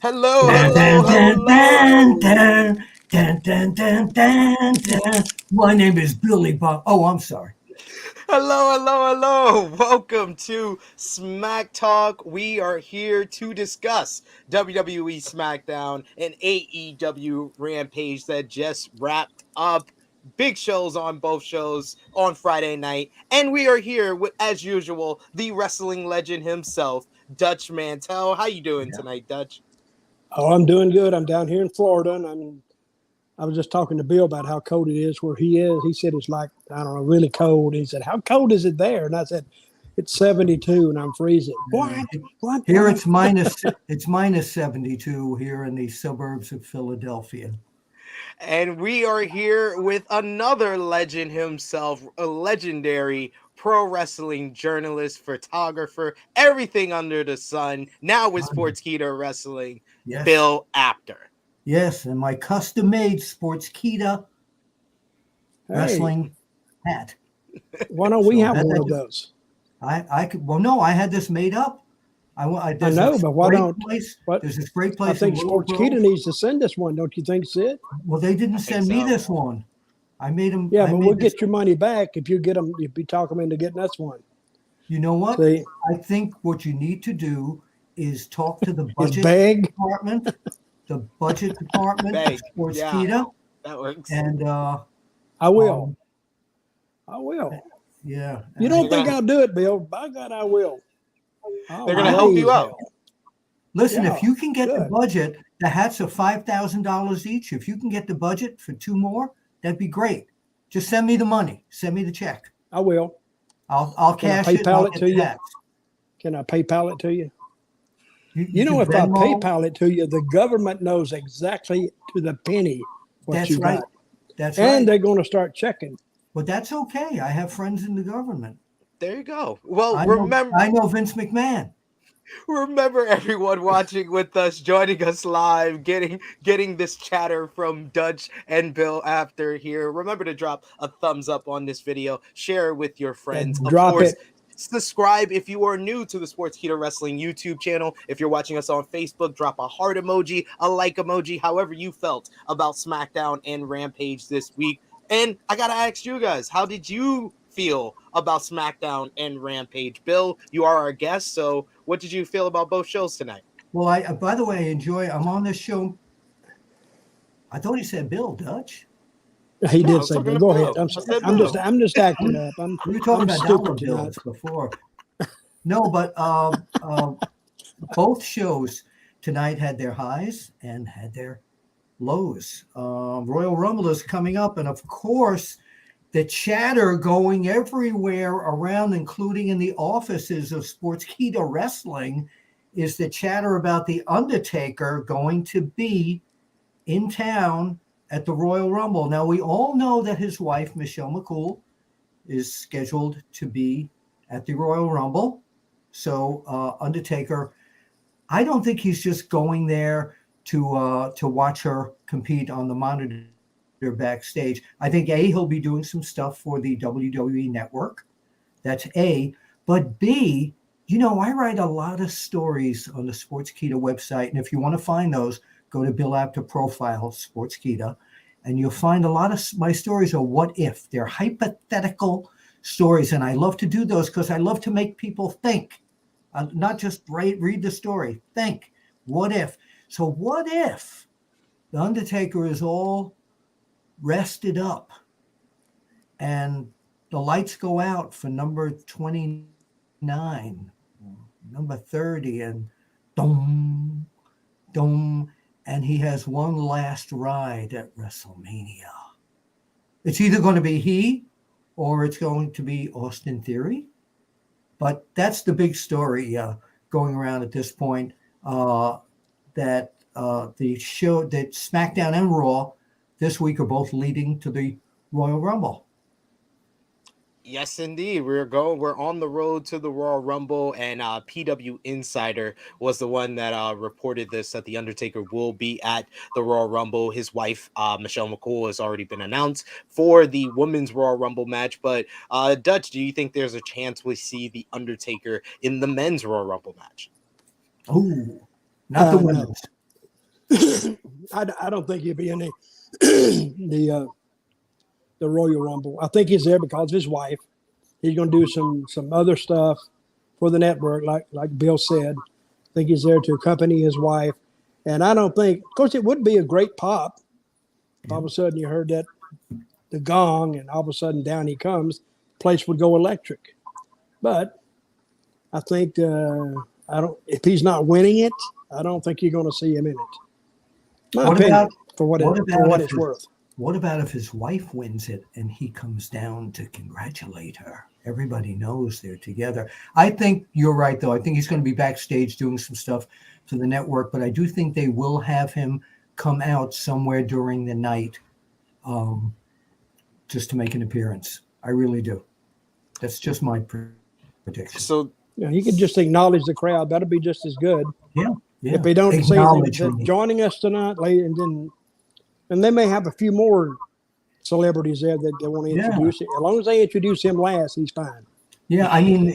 Hello, Dun, hello, dun, dun, dun, hello. dun, dun, dun, dun, dun, dun. My name is Billy Bob. Oh, I'm sorry. Hello, hello, hello. Welcome to Smack Talk. We are here to discuss WWE SmackDown and AEW Rampage that just wrapped up. Big shows on both shows on Friday night. And we are here with, as usual, the wrestling legend himself, Dutch Mantell. How you doing Yeah. tonight, Dutch? Oh, I'm doing good. I'm down here in Florida, and I was just talking to Bill about how cold it is where he is. He said it's like, I don't know, really cold. He said, "How cold is it there?" And I said, "It's 72 and I'm freezing." What? What? Here What? it's minus 72 here in the suburbs of Philadelphia. And we are here with another legend himself, a legendary pro wrestling journalist, photographer, everything under the sun. Now with Sportskeeda Wrestling, Yes. Bill Apter. Yes, and my custom-made Sportskeeda Hey, wrestling hat. why don't we So have that- one that- of those? I could. Well, no, I had this made up. I There's know, this but why great don't? place- What? There's this great I place. think in Willow Sportskeeda Grove. needs to send us one. Don't you think, Sid? Well, they didn't think send me so. this one. I made them. Yeah, I but made we'll this- get your money back if you get them. If you talk them into getting us one. You know what? See, I think what you need to do is talk to the it's budget big. department, the budget department of Beg, Sportskeeda, That works. and I will. I will. yeah. You and- don't They're think gonna- I'll do it, Bill? By God, I will. They're gonna help you out. Listen, Yeah, if you can get the good. budget, the hats are $5,000 each. If you can get the budget for 2 more, that'd be great. Just send me the money. Send me the check. I will. I'll Can I cash it. and PayPal I'll it get to the you? hats. Can I PayPal it to you? You know, can if I Venmo. PayPal it to you, the government knows exactly to the penny what That's you right. got. That's And right. they're going to start checking. But that's okay. I have friends in the government. There you go. Well, I remember, know Vince McMahon. remember everyone watching with us, joining us live, getting this chatter from Dutch and Bill Apter here. Remember to drop a thumbs up on this video, share it with your friends. Of Drop course, it. subscribe if you are new to the Sportskeeda Wrestling YouTube channel. If you're watching us on Facebook, drop a heart emoji, a like emoji, however you felt about SmackDown and Rampage this week. And I gotta ask you guys, how did you feel about SmackDown and Rampage? Bill, you are our guest, so what did you feel about both shows tonight? Well, by the way, I'm on this show. I thought he said Bill Dutch. He No, I did was say, talking that. to Go Bill. ahead. I I'm, said I'm just Bill. I'm just acting up. We were talking I'm about dollar stupid bills tonight. before. No, but both shows tonight had their highs and had their lows. Royal Rumble is coming up, and of course, the chatter going everywhere around, including in the offices of Sportskeeda Wrestling, is the chatter about the Undertaker going to be in town at the Royal Rumble. Now, we all know that his wife, Michelle McCool, is scheduled to be at the Royal Rumble. So Undertaker, I don't think he's just going there to watch her compete on the monitor backstage. I think A, he'll be doing some stuff for the WWE network. That's A. But B, I write a lot of stories on the Sportskeeda website. And if you want to find those, go to Bill Apter Profile, Sportskeeda. And you'll find a lot of my stories are what if. They're hypothetical stories. And I love to do those because I love to make people think. Not just read the story. Think. What if? So what if the Undertaker is all rested up and the lights go out for number 29, number 30, and dum, dum, and he has one last ride at WrestleMania. It's either going to be he or it's going to be Austin Theory. But that's the big story going around at this point, that the show, that SmackDown and Raw this week are both leading to the Royal Rumble. Yes, indeed. We're on the road to the Royal Rumble, and PW Insider was the one that reported this, that the Undertaker will be at the Royal Rumble. His wife, Michelle McCool, has already been announced for the Women's Royal Rumble match. But Dutch, do you think there's a chance we see the Undertaker in the Men's Royal Rumble match? Oh, not the No. women's. I don't think he'll be in the Royal Rumble. I think he's there because of his wife. He's going to do some other stuff for the network, like Bill said. I think he's there to accompany his wife. And I don't think, of course, it would be a great pop. If all of a sudden you heard the gong, and all of a sudden down he comes, the place would go electric. But I think if he's not winning it, I don't think you're going to see him in it. My opinion, for what it's worth. What about if his wife wins it and he comes down to congratulate her? Everybody knows they're together. I think you're right, though. I think he's going to be backstage doing some stuff to the network, but I do think they will have him come out somewhere during the night just to make an appearance. I really do. That's just my prediction. So he could just acknowledge the crowd. That'll be just as good. Yeah. If they don't say that joining us tonight, and they may have a few more celebrities there that they want to introduce. As long as they introduce him last, he's fine. Yeah, I mean,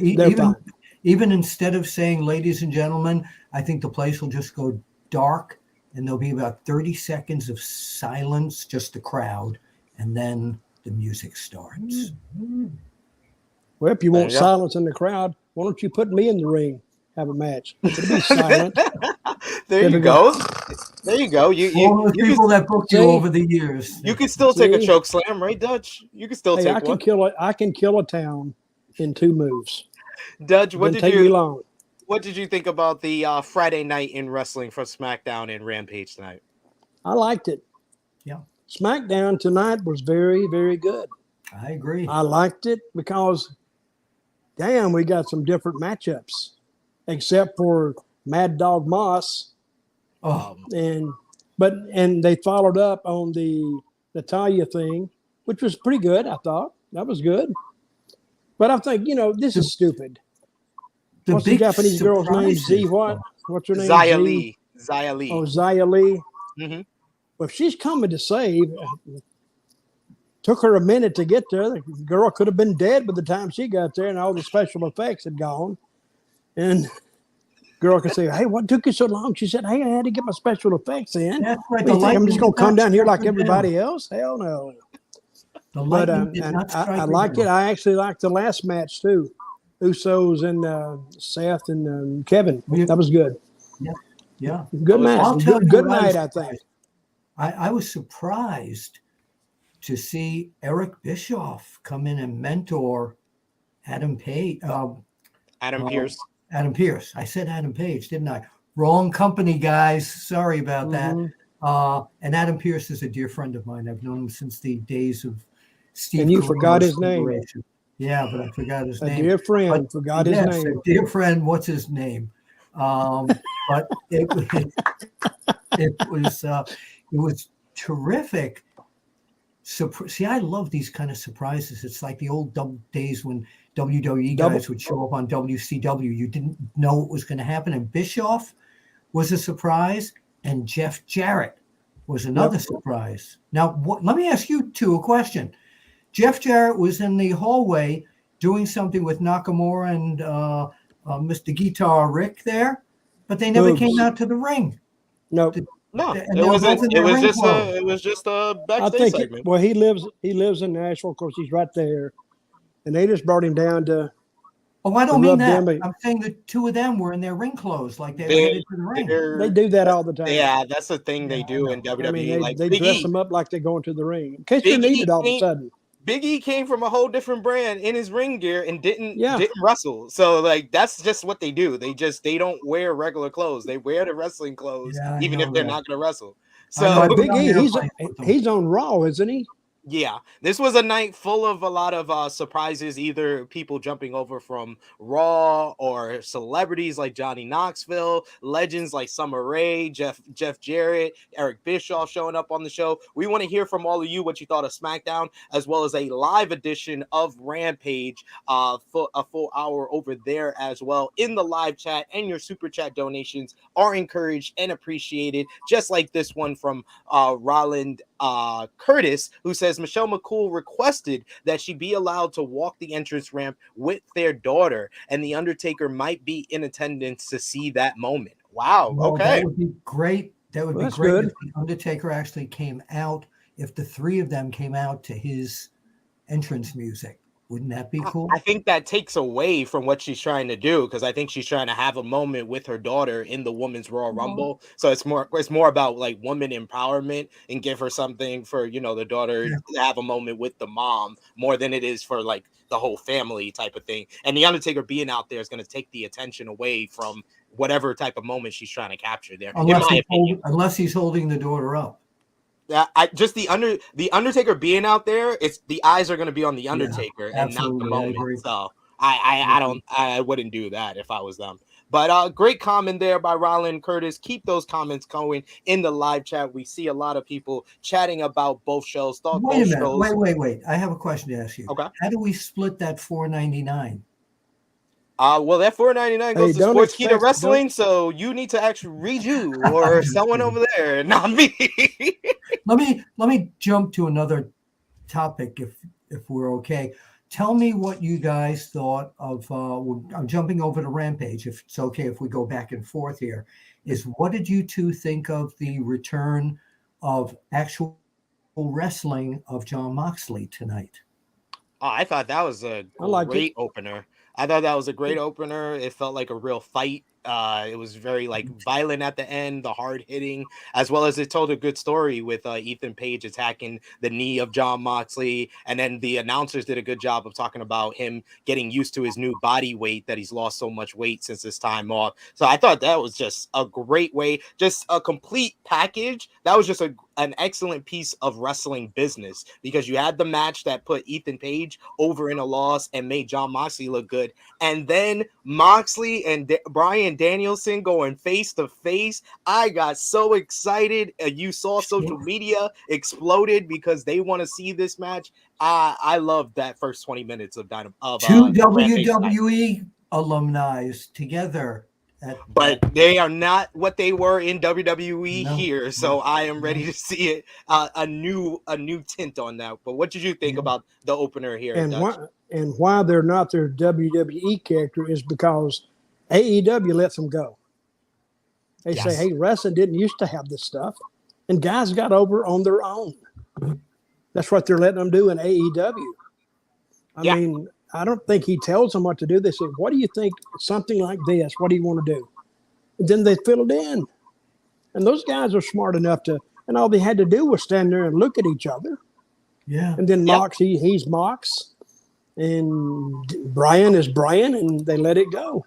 even instead of saying, ladies and gentlemen, I think the place will just go dark, and there'll be about 30 seconds of silence, just the crowd, and then the music starts. Mm-hmm. Well, if you want silence in the crowd, why don't you put me in the ring, have a match? It'll be silent. There you go. All the people that booked you over the years. You can still take a choke slam, right, Dutch? You can still take one. I can kill a town in 2 moves. Dutch, what did you think about the Friday night in wrestling from SmackDown and Rampage tonight? I liked it. Yeah. SmackDown tonight was very, very good. I agree. I liked it because, damn, we got some different matchups, except for Mad Dog Moss. And they followed up on the Natalia thing, which was pretty good. I thought that was good, but I think this is stupid. What's the Japanese girl's name? Z what? What's her name? Xia Li. Xia Li. Oh, Xia Li. Mm-hmm. Well, if she's coming to save, took her a minute to get there. The girl could have been dead by the time she got there, and all the special effects had gone. And girl could say, "Hey, what took you so long?" She said, "Hey, I had to get my special effects in. That's right. I'm just going to come down here like everybody else? Hell no." But I liked it. I actually liked the last match too. Usos and Seth and Kevin. That was good. Yeah. Good match. Good night, I think. I was surprised to see Eric Bischoff come in and mentor Adam Page. Adam Pearce. Adam Pearce. I said Adam Page, didn't I? Wrong company, guys. Sorry about that. And Adam Pearce is a dear friend of mine. I've known him since the days of Steve. And you forgot his name. Yeah, but I forgot his name. A dear friend. Forgot his name. A dear friend. What's his name? But it was terrific. See, I love these kind of surprises. It's like the old days when WWE guys would show up on WCW. You didn't know what was going to happen. And Bischoff was a surprise, and Jeff Jarrett was another surprise. Now, let me ask you two a question. Jeff Jarrett was in the hallway doing something with Nakamura and Mr. Guitar Rick there, but they never came out to the ring. No, it was just a backstage segment. Well, he lives in Nashville. Of course, he's right there, and they just brought him down to. Oh, I don't mean that. I'm saying the two of them were in their ring clothes, like they were headed to the ring. They do that all the time. Yeah, that's the thing they do in WWE. I mean, they Big dress E. them up like they're going to the ring. In case you're needed all of a sudden. Big E came from a whole different brand in his ring gear and didn't wrestle. So that's just what they do. They don't wear regular clothes. They wear the wrestling clothes, even if they're not going to wrestle. So Big E, he's on Raw, isn't he? Yeah, this was a night full of a lot of surprises, either people jumping over from Raw or celebrities like Johnny Knoxville, legends like Summer Rae, Jeff Jarrett, Eric Bischoff showing up on the show. We want to hear from all of you what you thought of SmackDown, as well as a live edition of Rampage for a full hour over there as well in the live chat, and your super chat donations are encouraged and appreciated, just like this one from Roland Curtis, who says Michelle McCool requested that she be allowed to walk the entrance ramp with their daughter, and the Undertaker might be in attendance to see that moment. Wow. Well, okay. That would be great. That would Well, be that's great good. if the Undertaker actually came out. If the three of them came out to his entrance music, wouldn't that be cool? I think that takes away from what she's trying to do, because I think she's trying to have a moment with her daughter in the Women's Royal Rumble. So it's more about like woman empowerment and give her something for, you know, the daughter Yeah. to have a moment with the mom more than it is for like the whole family type of thing. And the Undertaker being out there is going to take the attention away from whatever type of moment she's trying to capture there, in my opinion. Unless he's holding the daughter up. I just the Undertaker being out there, it's the eyes are going to be on the Undertaker and not the Absolutely, I moment. agree. So I wouldn't do that if I was them. But great comment there by Roland Curtis. Keep those comments going in the live chat. We see a lot of people chatting about both shows. Thought Wait both a minute. shows. Wait. I have a question to ask you. Okay. How do we split that $4.99? Well, that $4.99 goes Hey, to don't Sportskeeda expect- Wrestling, so you need to actually read you or someone over there, not me. Let me jump to another topic if we're okay. Tell me what you guys thought of. I'm jumping over to Rampage. If it's okay, if we go back and forth here, is what did you two think of the return of actual wrestling of Jon Moxley tonight? Oh, I thought that was a great opener. I thought that was a great opener. It felt like a real fight. It was very like violent at the end, the hard hitting, as well as it told a good story with Ethan Page attacking the knee of Jon Moxley, and then the announcers did a good job of talking about him getting used to his new body weight, that he's lost so much weight since his time off. So I thought that was just a great way, just a complete package. That was just an excellent piece of wrestling business, because you had the match that put Ethan Page over in a loss and made Jon Moxley look good, and then Moxley and Bryan Danielson going face to face. I got so excited. You saw social media exploded because they want to see this match. I loved that first 20 minutes of two WWE alumni together. But they are not what they were in WWE No. here, so I am ready to see it a new tint on that. But what did you think about the opener here? And why they're not their WWE character is because AEW lets them go. They say, hey, wrestling didn't used to have this stuff, and guys got over on their own. That's what they're letting them do in AEW. I mean, I don't think he tells them what to do. They say, what do you think? Something like this. What do you want to do? And then they fill it in. And those guys are smart enough to, and all they had to do was stand there and look at each other. Yeah. And then Mox, he's Mox, and Bryan is Bryan, and they let it go.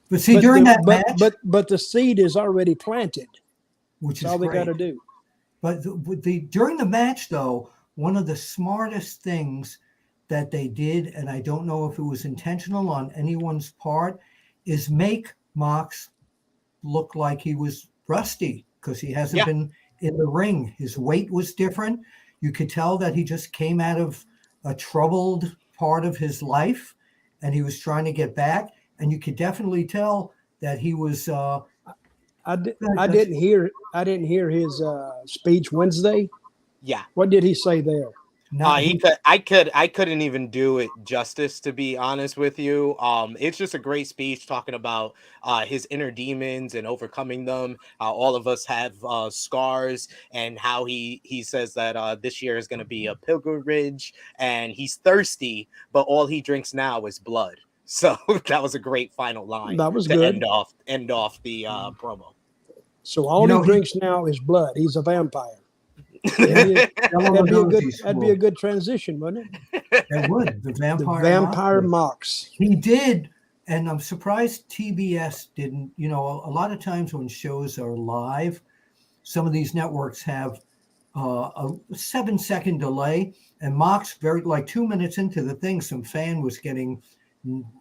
But see, during that match, but the seed is already planted, which is all they got to do. But during the match, though, one of the smartest things that they did, and I don't know if it was intentional on anyone's part, is make Mox look like he was rusty, because he hasn't been in the ring. His weight was different. You could tell that he just came out of a troubled part of his life, and he was trying to get back. And you could definitely tell that he was. I didn't hear his speech Wednesday. Yeah. What did he say there? I couldn't even do it justice, to be honest with you. It's just a great speech talking about his inner demons and overcoming them. All of us have scars, and how he says that this year is going to be a pilgrimage, and he's thirsty, but all he drinks now is blood. So that was a great final line. That was to good. End off the promo. So all he drinks now is blood. He's a vampire. That'd be a good transition, wouldn't it? It would. The vampire Mox. He did, and I'm surprised TBS didn't. You know, a lot of times when shows are live, some of these networks have a 7-second delay, and Mox, very like 2 minutes into the thing, some fan was getting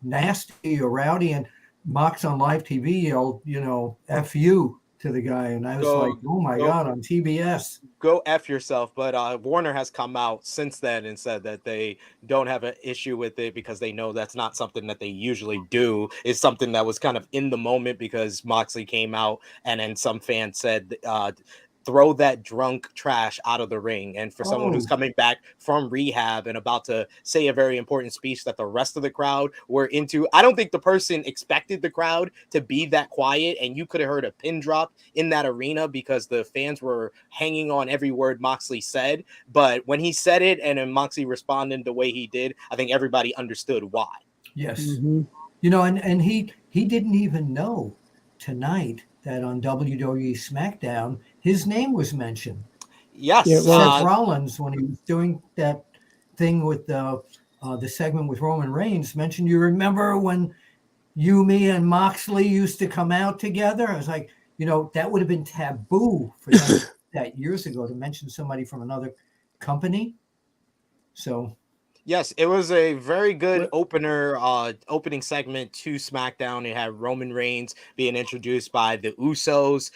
nasty or rowdy, and Mox on live TV yelled, you know, F you to the guy, and I was like, oh my God, on TBS. Go F yourself. But Warner has come out since then and said that they don't have an issue with it, because they know that's not something that they usually do. It's something that was kind of in the moment, because Moxley came out, and then some fans said throw that drunk trash out of the ring. And for someone who's coming back from rehab and about to say a very important speech that the rest of the crowd were into, I don't think the person expected the crowd to be that quiet, and you could have heard a pin drop in that arena because the fans were hanging on every word Moxley said. But when he said it and then Moxley responded the way he did, I think everybody understood why. Yes. You know, and he didn't even know tonight that on WWE SmackDown, his name was mentioned. Yes. Seth Rollins, when he was doing that thing with the segment with Roman Reigns, mentioned, you remember when you, me, and Moxley used to come out together? I was like, you know, that would have been taboo for them that years ago to mention somebody from another company. So... Yes, it was a very good opening segment to SmackDown. It had Roman Reigns being introduced by the Usos.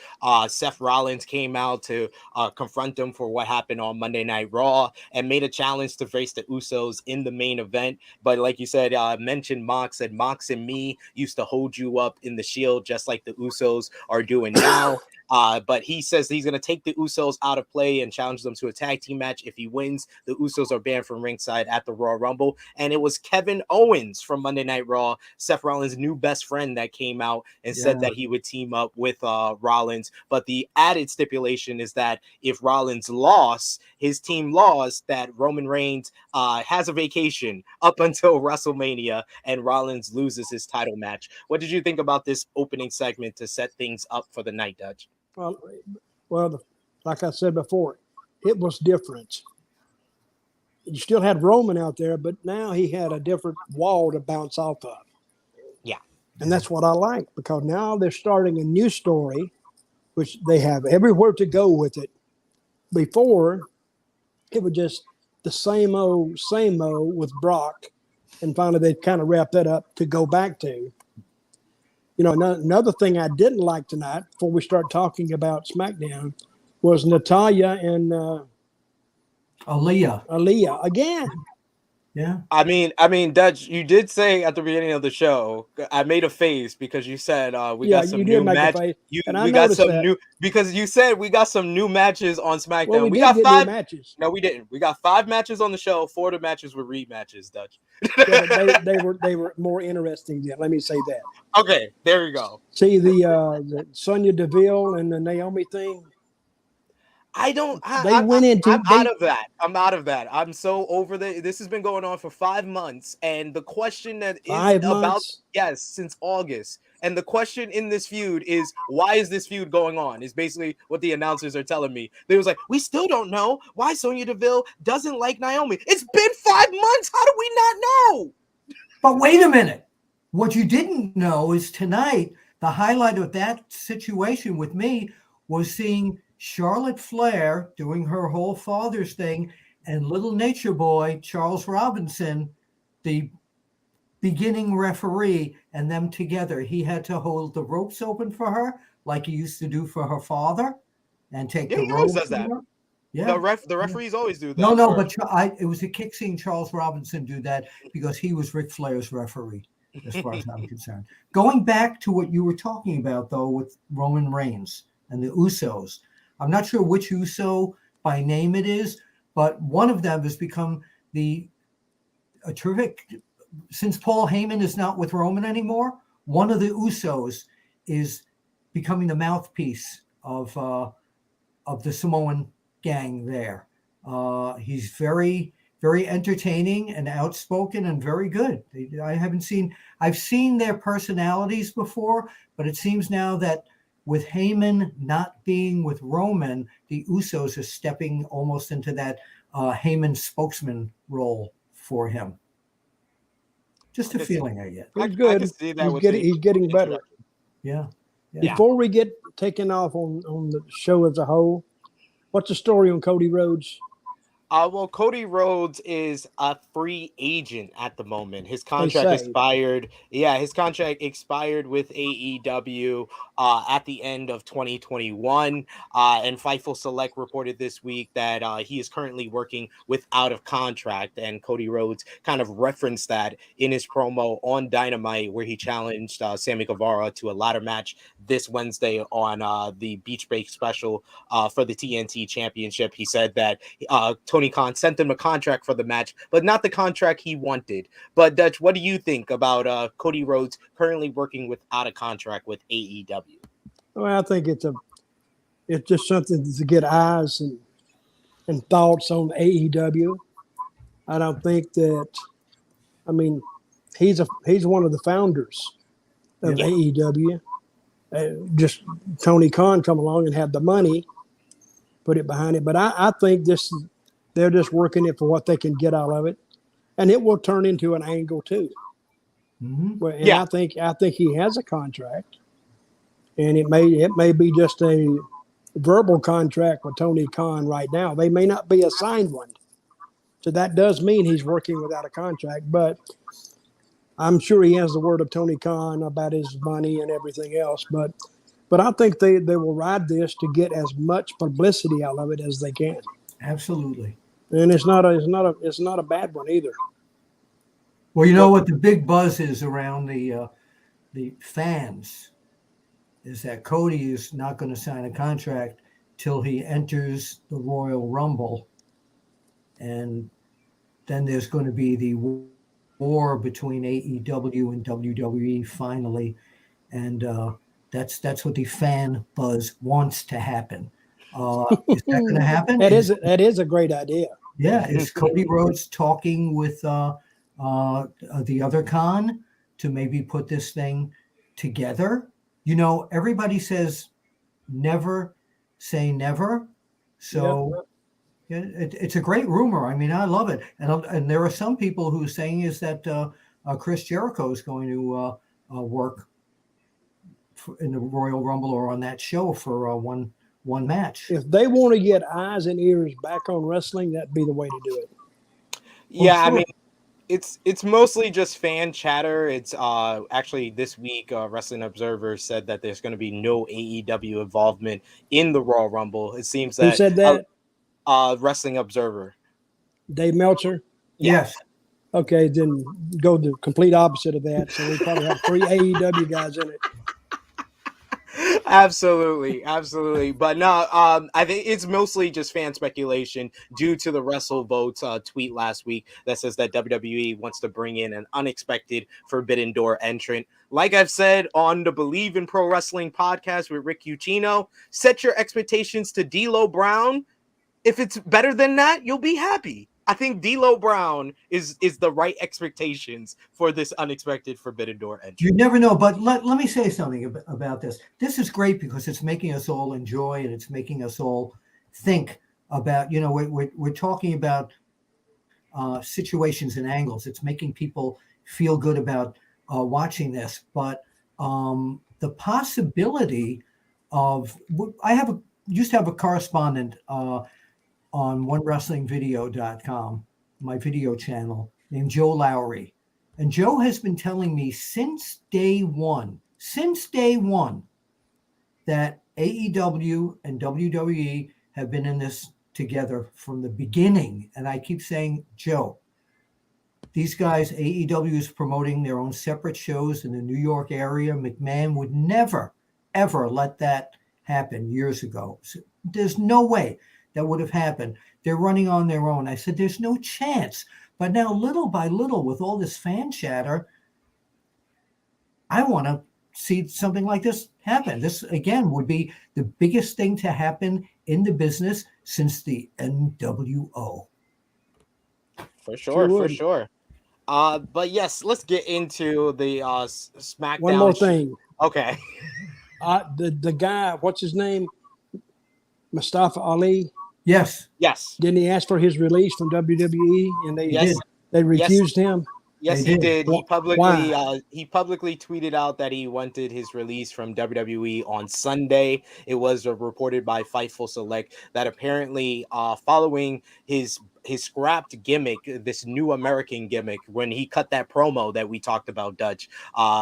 Seth Rollins came out to confront them for what happened on Monday Night Raw and made a challenge to face the Usos in the main event. But like you said, mentioned Mox, said Mox and me used to hold you up in the Shield just like the Usos are doing now. But he says he's going to take the Usos out of play and challenge them to a tag team match. If he wins, the Usos are banned from ringside at the Royal Rumble. And it was Kevin Owens from Monday Night Raw, Seth Rollins' new best friend, that came out and said that he would team up with Rollins. But the added stipulation is that if Rollins lost, his team lost, that Roman Reigns has a vacation up until WrestleMania and Rollins loses his title match. What did you think about this opening segment to set things up for the night, Dutch? Well, like I said before, it was different. You still had Roman out there, but now he had a different wall to bounce off of. Yeah. And that's what I like, because now they're starting a new story, which they have everywhere to go with it. Before, it was just the same old with Brock, and finally they kind of wrapped that up to go back to. You know, another thing I didn't like tonight, before we start talking about SmackDown, was Natalya and Aaliyah again. Yeah. I mean, Dutch, you did say at the beginning of the show, I made a face because you said we got some new matches. We got some new, because you said we got some new matches on SmackDown. Well, we got get 5 new matches. No, we didn't. We got 5 matches on the show. 4 of the matches were rematches, Dutch. Yeah, but they were more interesting then. Let me say that. Okay, there we go. See the Sonya Deville and the Naomi thing. I'm out of that. I'm so over this has been going on for 5 months, and the question that is since August. And the question in this feud is, why is this feud going on? Is basically what the announcers are telling me. They was like, we still don't know why Sonya Deville doesn't like Naomi. It's been 5 months. How do we not know? But wait a minute. What you didn't know is tonight, the highlight of that situation with me was seeing Charlotte Flair doing her whole father's thing, and little nature boy Charles Robinson, the beginning referee, and them together. He had to hold the ropes open for her like he used to do for her father, and take the ropes. Does that. Yeah, the referees always do that. No, but it was a kick seeing Charles Robinson do that because he was Ric Flair's referee, as far as I'm concerned. Going back to what you were talking about, though, with Roman Reigns and the Usos, I'm not sure which Uso by name it is, but one of them has become a terrific. Since Paul Heyman is not with Roman anymore, one of the Usos is becoming the mouthpiece of the Samoan gang there. He's very, very entertaining and outspoken and very good. I've seen their personalities before, but it seems now that with Heyman not being with Roman, the Usos are stepping almost into that Heyman spokesman role for him. Just a feeling I get. He's good. He's getting better. Yeah. Before we get taken off on the show as a whole, what's the story on Cody Rhodes? Well, Cody Rhodes is a free agent at the moment. His They contract say. expired. Yeah, his contract expired with AEW at the end of 2021. And Fightful Select reported this week that he is currently working without a contract. And Cody Rhodes kind of referenced that in his promo on Dynamite, where he challenged Sammy Guevara to a ladder match this Wednesday on the Beach Break special for the TNT Championship. He said that Tony Khan sent him a contract for the match, but not the contract he wanted. But Dutch, what do you think about Cody Rhodes currently working without a contract with AEW? Well, I think it's just something to get eyes and thoughts on AEW. I don't think that. I mean, he's one of the founders of AEW. Just Tony Khan come along and had the money, put it behind it. But I think they're just working it for what they can get out of it, and it will turn into an angle too. Mm-hmm. And I think he has a contract, and it may be just a verbal contract with Tony Khan right now. They may not be a signed one, so that does mean he's working without a contract. But I'm sure he has the word of Tony Khan about his money and everything else. But I think they will ride this to get as much publicity out of it as they can. Absolutely. And it's not a bad one either. Well, you know what the big buzz is around the fans is that Cody is not going to sign a contract till he enters the Royal Rumble, and then there's going to be the war between AEW and WWE finally, and that's what the fan buzz wants to happen. Is that going to happen? That is a great idea. Yeah, is Cody Rhodes talking with the other Khan to maybe put this thing together? You know, everybody says never say never, so it's a great rumor. I mean, I love it, and there are some people who are saying is that Chris Jericho is going to work in the Royal Rumble or on that show for one match. If they want to get eyes and ears back on wrestling, that'd be the way to do it. Yeah, well, sure. I mean, it's mostly just fan chatter. It's actually this week, Wrestling Observer said that there's going to be no AEW involvement in the Royal Rumble. It seems that. Who said that? Wrestling Observer. Dave Meltzer? Yes. Okay, then go the complete opposite of that. So we probably have 3 AEW guys in it. Absolutely. But no, I think it's mostly just fan speculation due to the WrestleVotes tweet last week that says that WWE wants to bring in an unexpected Forbidden Door entrant. Like I've said on the Believe in Pro Wrestling podcast with Rick Ucchino, set your expectations to D'Lo Brown. If it's better than that, you'll be happy. I think D'Lo Brown is the right expectations for this unexpected Forbidden Door entry. You never know, but let me say something about this. This is great because it's making us all enjoy and it's making us all think about, you know, we're talking about situations and angles. It's making people feel good about watching this. But the possibility of, used to have a correspondent on OneWrestlingVideo.com, my video channel, named Joe Lowry. And Joe has been telling me since day one, that AEW and WWE have been in this together from the beginning. And I keep saying, Joe, these guys, AEW is promoting their own separate shows in the New York area. McMahon would never, ever let that happen years ago. So there's no way that would have happened. They're running on their own. I said, there's no chance. But now, little by little, with all this fan chatter, I want to see something like this happen. This, again, would be the biggest thing to happen in the business since the NWO. For sure. But yes, let's get into the SmackDown. One more thing. Okay. The guy, what's his name? Mustafa Ali. Yes. Didn't he ask for his release from WWE and they refused him? Yes, They he did. did. Why? He publicly tweeted out that he wanted his release from WWE on Sunday. It was reported by Fightful Select that apparently, following his scrapped gimmick, this new American gimmick, when he cut that promo that we talked about, Dutch,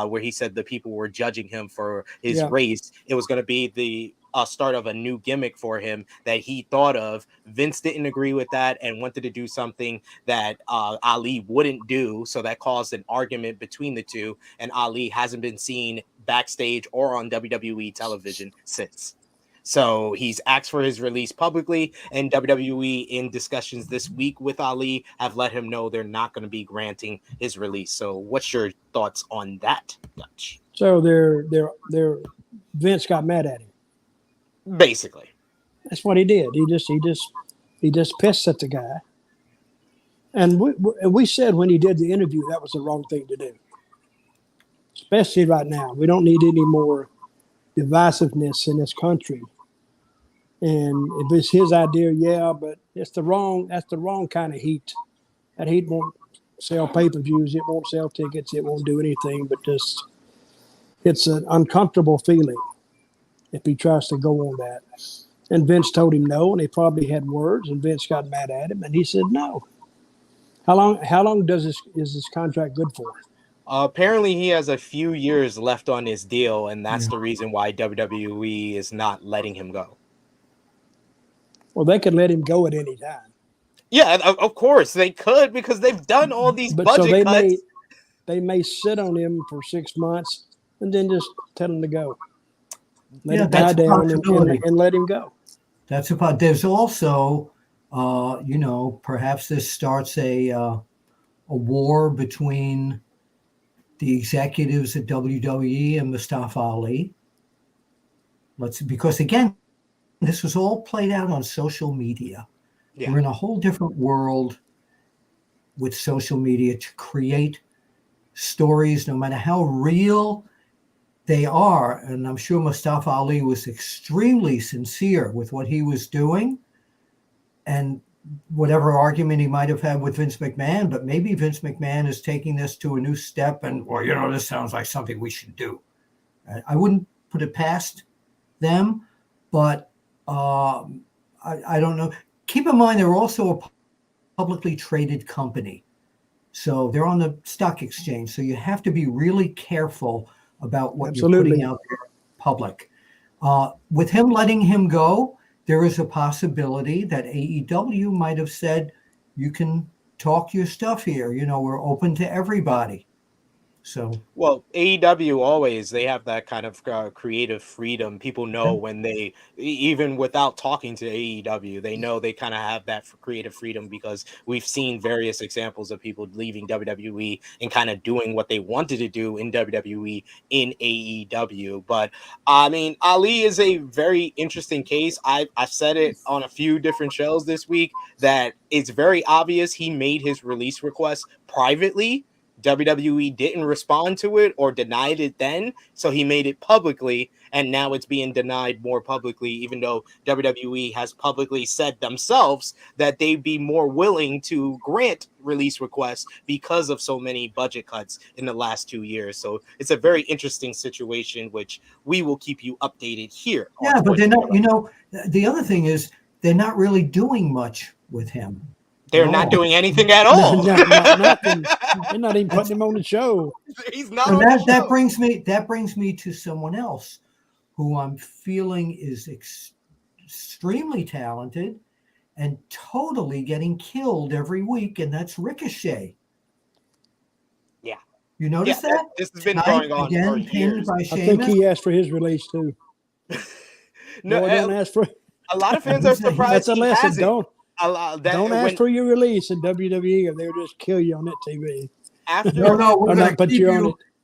where he said the people were judging him for his Yeah. race, it was going to be the start of a new gimmick for him that he thought of. Vince didn't agree with that and wanted to do something that Ali wouldn't do. So that caused an argument between the two. And Ali hasn't been seen backstage or on WWE television since. So he's asked for his release publicly, and WWE, in discussions this week with Ali, have let him know they're not going to be granting his release. So, what's your thoughts on that, Dutch? So Vince got mad at him. Basically, That's what he did. He just pissed at the guy. And we said when he did the interview that was the wrong thing to do. Especially right now, we don't need any more divisiveness in this country. And if it's his idea, yeah, but that's the wrong kind of heat. That heat won't sell pay-per-views, it won't sell tickets, it won't do anything, but just it's an uncomfortable feeling if he tries to go on that. And Vince told him no, and they probably had words, and Vince got mad at him, and he said no. How long is this contract good for? apparently he has a few years left on his deal, and that's the reason why WWE is not letting him go. Well, they could let him go at any time. Yeah, of course they could, because they've done all these But budget so they cuts. may sit on him for 6 months and then just tell him to go. Let Yeah, him die that's a down possibility. and let him go. That's about. There's also, perhaps this starts a war between the executives at WWE and Mustafa Ali. Because again, this was all played out on social media. Yeah. We're in a whole different world with social media to create stories, no matter how real they are. And I'm sure Mustafa Ali was extremely sincere with what he was doing. And whatever argument he might have had with Vince McMahon, but maybe Vince McMahon is taking this to a new step and, this sounds like something we should do. I wouldn't put it past them, but I don't know. Keep in mind, they're also a publicly traded company. So they're on the stock exchange. So you have to be really careful about what you're putting out there public. With him letting him go, there is a possibility that AEW might have said, you can talk your stuff here. We're open to everybody. So, well, AEW always, they have that kind of creative freedom. People know when they, even without talking to AEW, they know they kind of have that creative freedom, because we've seen various examples of people leaving WWE and kind of doing what they wanted to do in WWE in AEW. But I mean, Ali is a very interesting case. I've said it on a few different shows this week that it's very obvious he made his release request privately. WWE didn't respond to it or denied it then, so he made it publicly, and now it's being denied more publicly, even though WWE has publicly said themselves that they'd be more willing to grant release requests because of so many budget cuts in the last 2 years. So it's a very interesting situation, which we will keep you updated here. Yeah, but they're not, the other thing is they're not really doing much with him. They're not doing anything at all. Nothing. They're not even putting him on the show. He's not and on the show. That brings me to someone else who I'm feeling is extremely talented and totally getting killed every week, and that's Ricochet. Yeah. You notice that? This has been going on for years. I think he asked for his release too. No, don't ask for. A lot of fans are surprised. That's a lesson. Don't ask for your release in WWE, or they'll just kill you on that TV.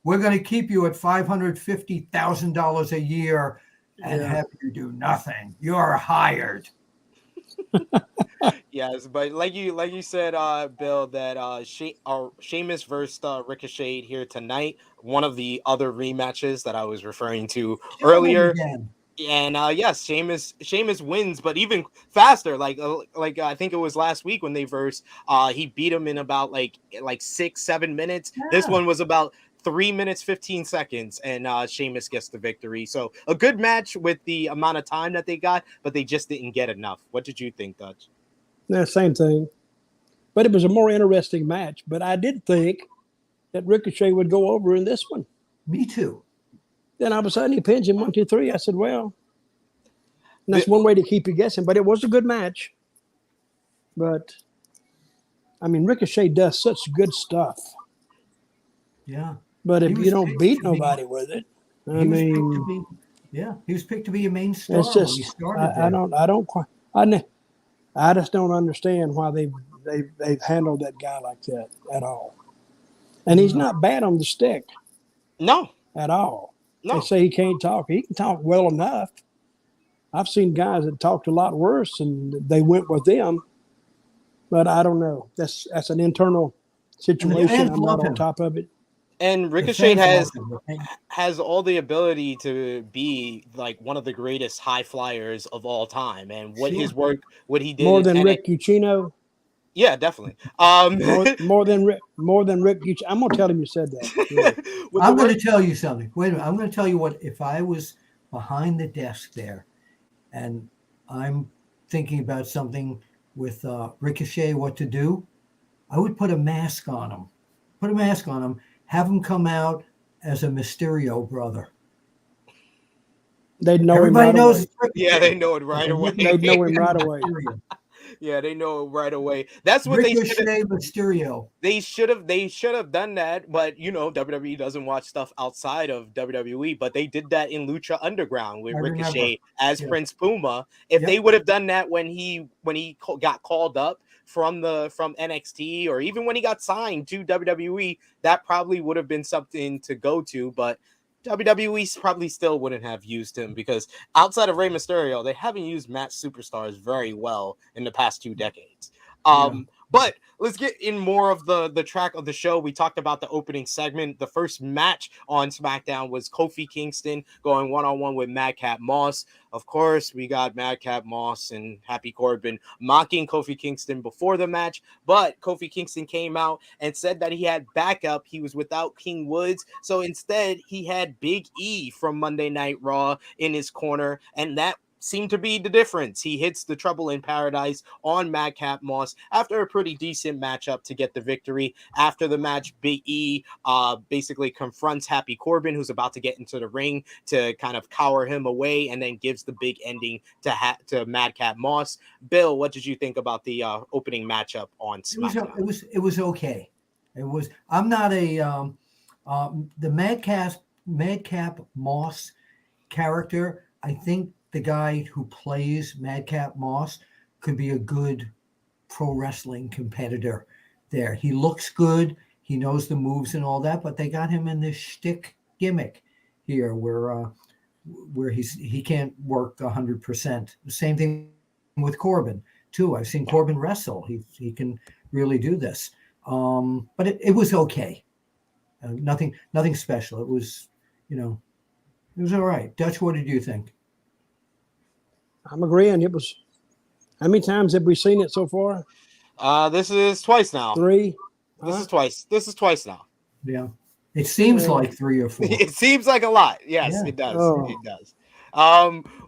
We're going to keep you at $550,000 a year and have you do nothing. You're hired. Yes, but like you said, Bill, that Sheamus versus Ricochet here tonight. One of the other rematches that I was referring to earlier. And yes, Sheamus wins, but even faster. Like I think it was last week when they versed. He beat him in about like 6-7 minutes. This Yeah. one was about 3 minutes 15 seconds, and Sheamus gets the victory. So a good match with the amount of time that they got, but they just didn't get enough. What did you think, Dutch? Yeah, same thing. But it was a more interesting match. But I did think that Ricochet would go over in this one. Me too. Then all of a sudden he pins him 1, 2, 3. I said, well, and that's one way to keep you guessing. But it was a good match. But I mean, Ricochet does such good stuff. Yeah. But if you don't beat to be- nobody with it, I he was picked mean, to be- yeah, he was picked to be a main star it's when he just started I there. don't quite I just don't understand why they've handled that guy like that at all. And he's not bad on the stick No, at all. no. They say he can't talk. He can talk well enough. I've seen guys that talked a lot worse, and they went with them. But I don't know. That's an internal situation. fans I'm love not on him. top of it. And The Ricochet fans love him. has all the ability to be like one of the greatest high flyers of all time, and what his work, what he did More in than NXT. Rick Ucchino. Yeah, definitely. More than Rick Ucchino. I'm gonna tell him you said that. Yeah. I'm going to tell you something. Wait a minute. I'm going to tell you what, if I was behind the desk there and I'm thinking about something with Ricochet, what to do, I would put a mask on him. Put a mask on him. Have him come out as a Mysterio brother. They'd know Everybody him right knows away. it's Ricochet. Yeah, they know it right away. They'd know him right away. Mysterio. Yeah, they know it right away. That's what Ricochet Mysterio. they should have done that, but you know, WWE doesn't watch stuff outside of WWE, but they did that in Lucha Underground with I Ricochet remember. as Yeah. Prince Puma. If Yep. they would have done that when he got called up from NXT, or even when he got signed to WWE, that probably would have been something to go to, but WWE probably still wouldn't have used him, because outside of Rey Mysterio, they haven't used match superstars very well in the past 2 decades. But let's get in more of the track of the show. We talked about the opening segment. The first match on SmackDown was Kofi Kingston going one-on-one with Madcap Moss. Of course, we got Madcap Moss and Happy Corbin mocking Kofi Kingston before the match, but Kofi Kingston came out and said that he had backup. He was without King Woods, so instead he had Big E from Monday Night Raw in his corner, and that seemed to be the difference. He hits the Trouble in Paradise on Madcap Moss after a pretty decent matchup to get the victory. After the match, Big E basically confronts Happy Corbin, who's about to get into the ring, to kind of cower him away, and then gives the big ending to Madcap Moss. Bill, what did you think about the opening matchup on SmackDown? It was okay. It was. I'm not a the Madcap Moss character. I think the guy who plays Madcap Moss could be a good pro wrestling competitor there. He looks good. He knows the moves and all that, but they got him in this shtick gimmick here where he can't work 100%. The same thing with Corbin too. I've seen Corbin wrestle. He can really do this. But it was okay. Nothing special. It was, it was all right. Dutch, what did you think? I'm agreeing. It was. How many times have we seen it so far? This is twice now. 3. This is twice. This is twice now. Yeah. It seems like 3 or 4. It seems like a lot. Yes, Yeah. it does. Oh. It does.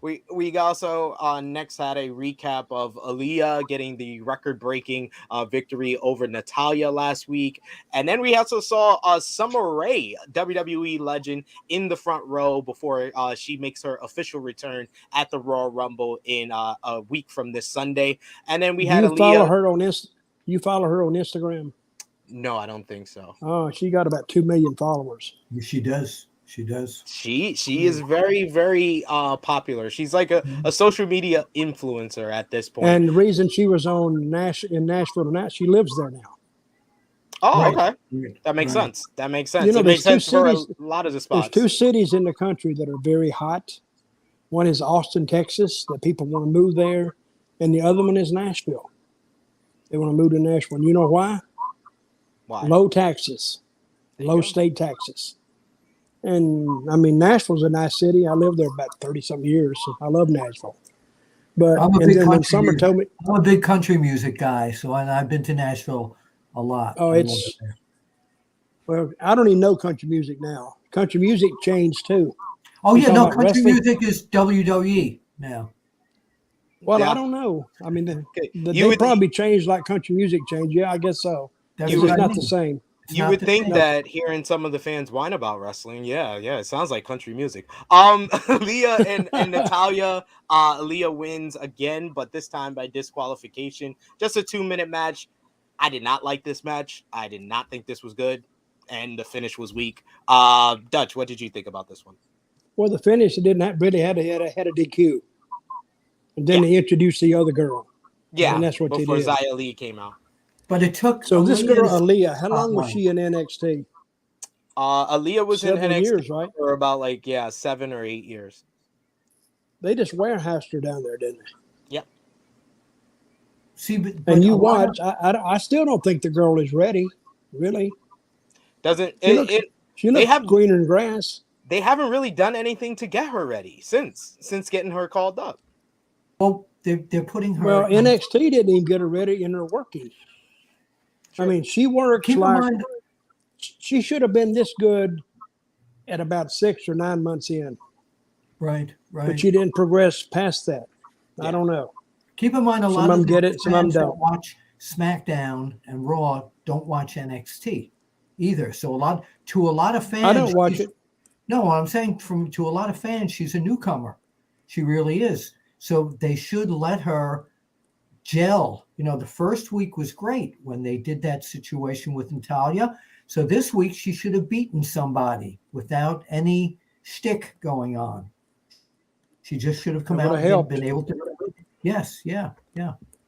We also next had a recap of Aaliyah getting the record-breaking victory over Natalya last week, and then we also saw Summer Rae, WWE legend, in the front row before she makes her official return at the Royal Rumble in a week from this Sunday. And then we had You Aaliyah. You follow her on Instagram? No, I don't think so. Oh, she got about 2 million followers. She does. She does. She is very, very popular. She's like a social media influencer at this point. And the reason she was in Nashville tonight, she lives there now. Oh, Right. okay. That makes sense. That makes sense. You know, It makes there's sense two for cities- a lot of the spots. There's 2 cities in the country that are very hot. One is Austin, Texas, that people want to move there, and the other one is Nashville. They want to move to Nashville. You know why? Why? Low taxes, low go. state taxes. And I mean, Nashville's a nice city. I lived there about 30-something years. So I love Nashville. But and then when Summer told me, I'm a big country music guy, so I've been to Nashville a lot. oh, it's well, I don't even know country music now. Country music changed too. Oh yeah, no, country wrestling? music is WWE now. Well, Yeah. I don't know. I mean, Okay. they probably changed like country music changed. Yeah, I guess so. That's It's what just I not mean. the same. You not would the think same. that hearing some of the fans whine about wrestling, yeah, it sounds like country music. Leah and Natalia, Leah wins again, but this time by disqualification. Just a 2-minute match. I did not like this match. I did not think this was good, and the finish was weak. Dutch, what did you think about this one? Well, the finish, it didn't really had a DQ, and then they introduced the other girl. Yeah, and that's what they before did. Xia Li came out. But it took this girl Aaliyah. How long was she in NXT? Aaliyah was Several in NXT years, right? for about 7 or 8 years. They just warehoused her down there, didn't they? Yep. See, but and you watch. I still don't think the girl is ready. Really, doesn't she looks greener than grass. They haven't really done anything to get her ready since getting her called up. Well, they're putting her. Well, NXT didn't even get her ready in her working. Sure. I mean, she works she should have been this good at about 6 or 9 months in. Right. But she didn't progress past that. Yeah. I don't know. Keep in mind, a lot of them get it, some of them don't. Watch SmackDown and Raw don't watch NXT either. So a lot of fans. I don't watch it. No, I'm saying to a lot of fans, she's a newcomer. She really is. So they should let her gel. The first week was great when they did that situation with Natalia. So this week she should have beaten somebody without any shtick going on. She just should have come out and been able to. Yes, yeah.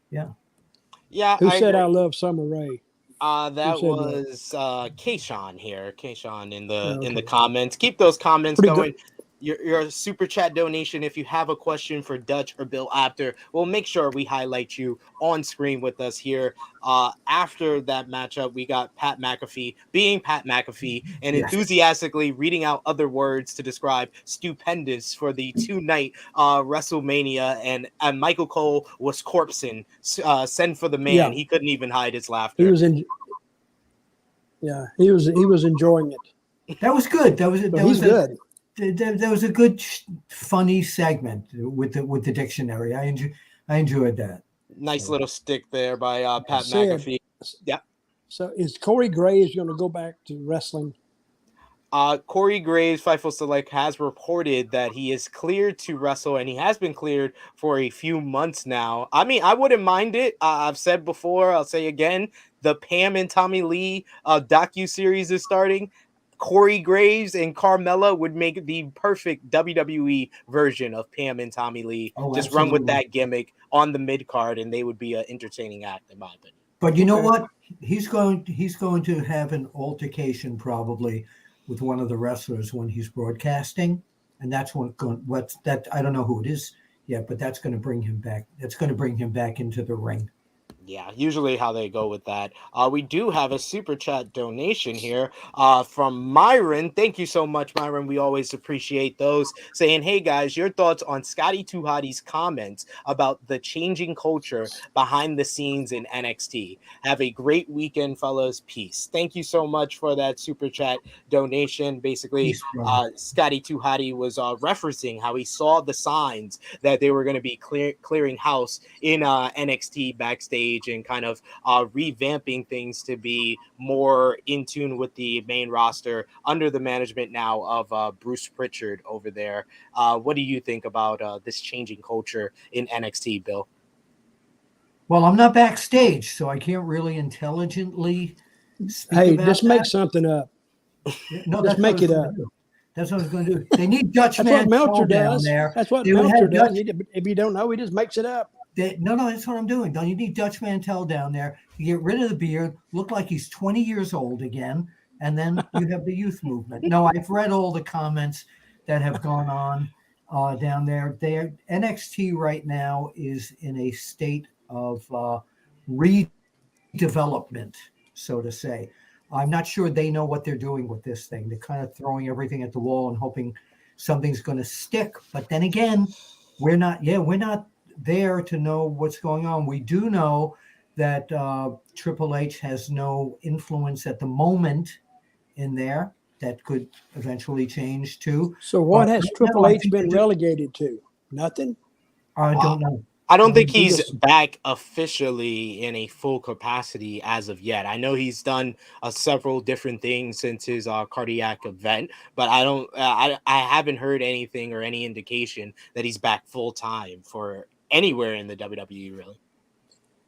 Who said I love Summer Rae? That was Kayshawn here. Kayshawn in the comments. Keep those comments going. Good. Your super chat donation, if you have a question for Dutch or Bill Apter, we'll make sure we highlight you on screen with us here. After that matchup, we got Pat McAfee being Pat McAfee and enthusiastically reading out other words to describe stupendous for the 2-night WrestleMania, and Michael Cole was corpsing. Send for the man. Yeah. He couldn't even hide his laughter. He was he was enjoying it. That was good. That was good. There was a good, funny segment with the dictionary. I enjoyed that. Nice little stick there by Pat McAfee. Yeah. So is Corey Graves going to go back to wrestling? Corey Graves, Fightful Select, has reported that he is cleared to wrestle, and he has been cleared for a few months now. I mean, I wouldn't mind it. I've said before, I'll say again, the Pam and Tommy Lee docuseries is starting. Corey Graves and Carmella would make the perfect WWE version of Pam and Tommy Lee. Just run with that gimmick on the mid card, and they would be an entertaining act, in my opinion. But you know what? He's going to have an altercation probably with one of the wrestlers when he's broadcasting, and that's I don't know who it is yet, but that's going to bring him back. That's going to bring him back into the ring. Yeah, usually how they go with that. We do have a super chat donation here from Myron. Thank you so much, Myron. We always appreciate those. Saying, hey, guys, your thoughts on Scotty 2 Hotty's comments about the changing culture behind the scenes in NXT. Have a great weekend, fellas. Peace. Thank you so much for that super chat donation. Basically, Scotty 2 Hotty was referencing how he saw the signs that they were going to be clearing house in NXT Backstage, and kind of revamping things to be more in tune with the main roster under the management now of Bruce Pritchard over there. What do you think about this changing culture in NXT, Bill? Well, I'm not backstage, so I can't really intelligently speak about just make something up. No, just make it up. That's what I was going to do. They need Dutch Mantell what Meltzer does. Down there. That's what Meltzer does. If you don't know, he just makes it up. No, that's what I'm doing. Don't you need Dutch Mantell down there to get rid of the beard, look like he's 20 years old again, and then you have the youth movement. No, I've read all the comments that have gone on down there. NXT right now is in a state of redevelopment, so to say. I'm not sure they know what they're doing with this thing. They're kind of throwing everything at the wall and hoping something's going to stick. But then again, we're not there to know what's going on. We do know that Triple H has no influence at the moment in there. That could eventually change too. So what has Triple H I been relegated to? Nothing? I don't know. I don't think He he's just- back officially in a full capacity as of yet. I know he's done several different things since his cardiac event, but I don't. I haven't heard anything or any indication that he's back full time for anywhere in the WWE. Really,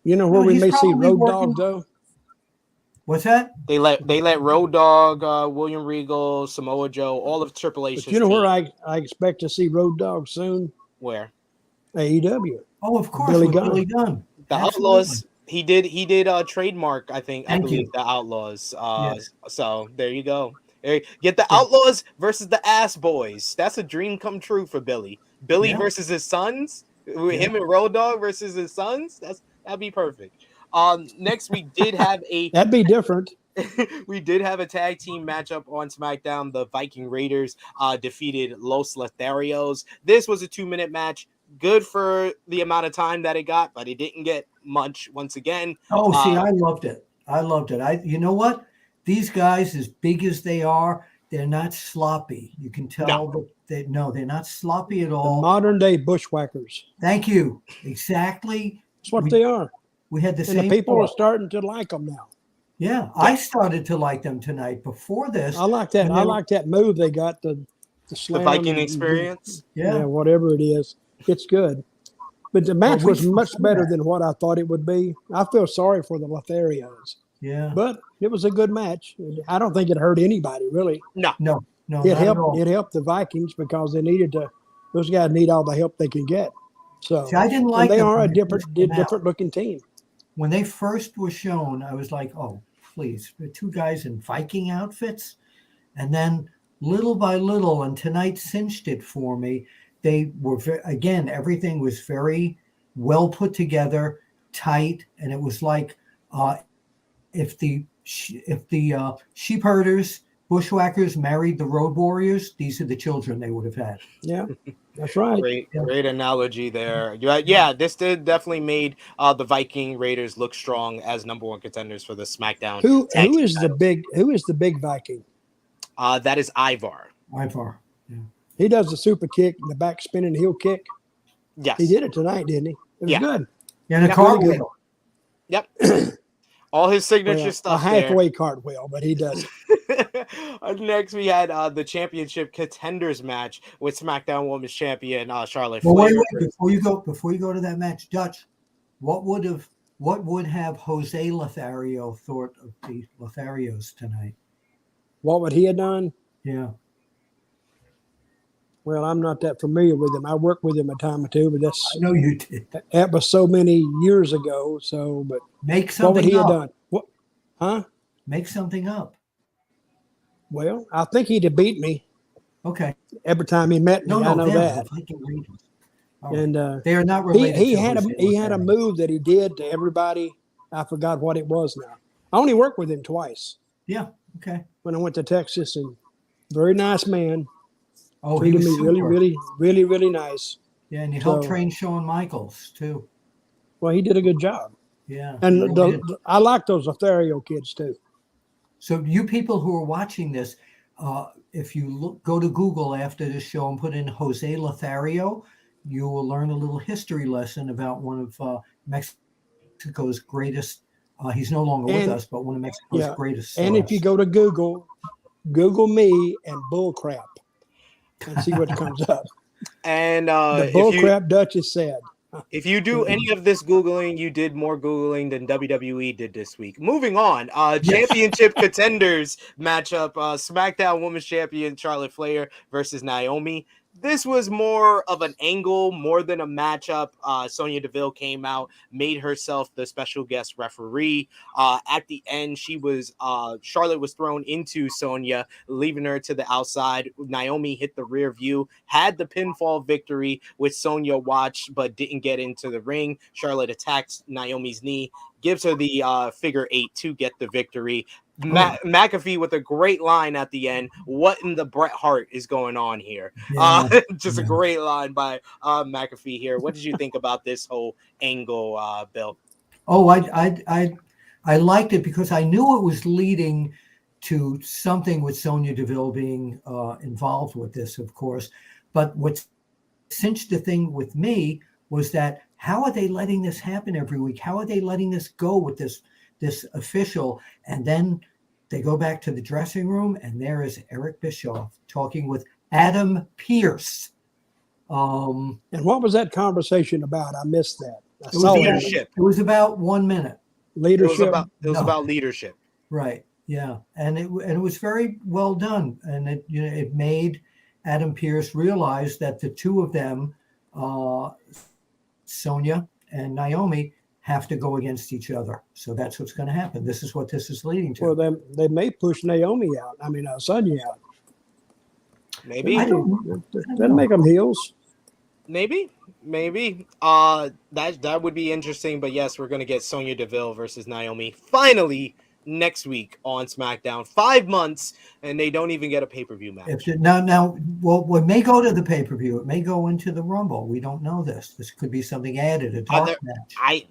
You know where No, we he's may see probably Road working- Dogg though? What's that? they let Road Dogg, William Regal, Samoa Joe, all of Triple H's. But you know where team. I expect to see Road Dogg soon? Where AEW. Oh, of course, Billy with Gunn. Billy Gunn. the Absolutely. Outlaws. He did trademark, I think. I Thank believe you. the Outlaws. Yes. So there you go. Get the Outlaws versus the Ass Boys. That's a dream come true for Billy. Billy Yeah. versus his sons. Yeah. Him and Road Dogg versus his sons. That'd be perfect. Next we did have That'd be different. we did have a tag team matchup on SmackDown. The Viking Raiders defeated Los Lotharios. This was a 2-minute match. Good for the amount of time that it got, but it didn't get much once again. Oh, see, I loved it. You know what? These guys, as big as they are, they're not sloppy. You can tell they're not sloppy at The all. modern day bushwhackers. Thank you. Exactly. That's what they are. We had the And same. the people are thought. starting to like them now. Yeah, I started to like them tonight. Before this, I like that. when I they- like that move they got, the slam. Viking experience. Yeah, whatever it is. It's good. But the match was much better than what I thought it would be. I feel sorry for the Lotharios. Yeah. But it was a good match. I don't think it hurt anybody, really. No. No, It not at helped. all. It helped the Vikings because they needed to. Those guys need all the help they can get. So See, I didn't like and they them are a when they first came out. different looking team. When they first were shown, I was like, oh, please, the two guys in Viking outfits. And then little by little, and tonight cinched it for me, they were, again, everything was very well put together, tight. And it was like if the sheep herders, bushwhackers married the road warriors, these are the children they would have had. Yeah, that's right. Great analogy there. Yeah, this definitely made the Viking Raiders look strong as number one contenders for the SmackDown. Who tag team is the titles. big Viking? That is Ivar. Ivar. Yeah. He does the super kick, the back spinning heel kick. Yes, He did it tonight, didn't he? It was good. And a Yeah, cartwheel. Yep. All his signature Well, stuff. a halfway cartwheel, but he does it. Next, we had the championship contenders match with SmackDown Women's Champion Charlotte Well, Flair. wait, before you go to that match, Dutch, what would have Jose Lothario thought of the Lotharios tonight? What would he have done? Yeah. Well, I'm not that familiar with him. I worked with him a time or two, but I know you did. that was so many years ago. So, but Make what would something he have up. done? What? Huh? Make something up. Well, I think he'd have beat me Okay. every time he met me. I know them, that. the Viking Raiders. All right. And They are not he related. he to had Jose he had a Lothario. move that he did to everybody. I forgot what it was now. I only worked with him twice Yeah. Okay. when I went to Texas, and very nice man. Oh, he Treated was me super. really nice. Yeah, and he helped So- train Shawn Michaels too. Well, he did a good job. Yeah. And he really did. I like those Lothario kids too. So you people who are watching this, if you go to Google after this show and put in Jose Lothario, you will learn a little history lesson about one of Mexico's greatest. He's no longer with And- us, but one of Mexico's Yeah. greatest. And if you celebs. go to Google me and bullcrap and see what comes up. And The if you bullcrap Dutch is said. if you do any of this Googling, you did more Googling than WWE did this week. Moving on, championship contenders matchup, SmackDown Women's Champion Charlotte Flair versus Naomi. This was more of an angle more than a matchup. Sonya Deville came out, made herself the special guest referee. At the end, Charlotte was thrown into Sonya, leaving her to the outside. Naomi hit the rear view, had the pinfall victory, which Sonya watched but didn't get into the ring. Charlotte attacks Naomi's knee, gives her the figure 8 to get the victory. McAfee with a great line at the end. What in the Bret Hart is going on here? Just a great line by McAfee here. What did you think about this whole angle, Bill? Oh, I liked it because I knew it was leading to something with Sonya Deville being involved with this, of course. But what cinched the thing with me was that how are they letting this happen every week? How are they letting this go with this official? And then they go back to the dressing room, and there is Eric Bischoff talking with Adam Pearce. And what was that conversation about? I missed that. It was leadership. It was about 1 minute. Leadership. It was about leadership. Right. Yeah. And it was very well done. And it made Adam Pearce realize that the two of them, Sonya and Naomi, have to go against each other. So that's what's going to happen. This is what this is leading to. Well, they may push Naomi out. I mean, Sonya out. Maybe. Doesn't make them heels. Maybe. That would be interesting. But yes, we're going to get Sonya Deville versus Naomi finally next week on SmackDown. 5 months, and they don't even get a pay-per-view match. Now, it may go to the pay-per-view. It may go into the Rumble. We don't know this. This could be something added, a dark match.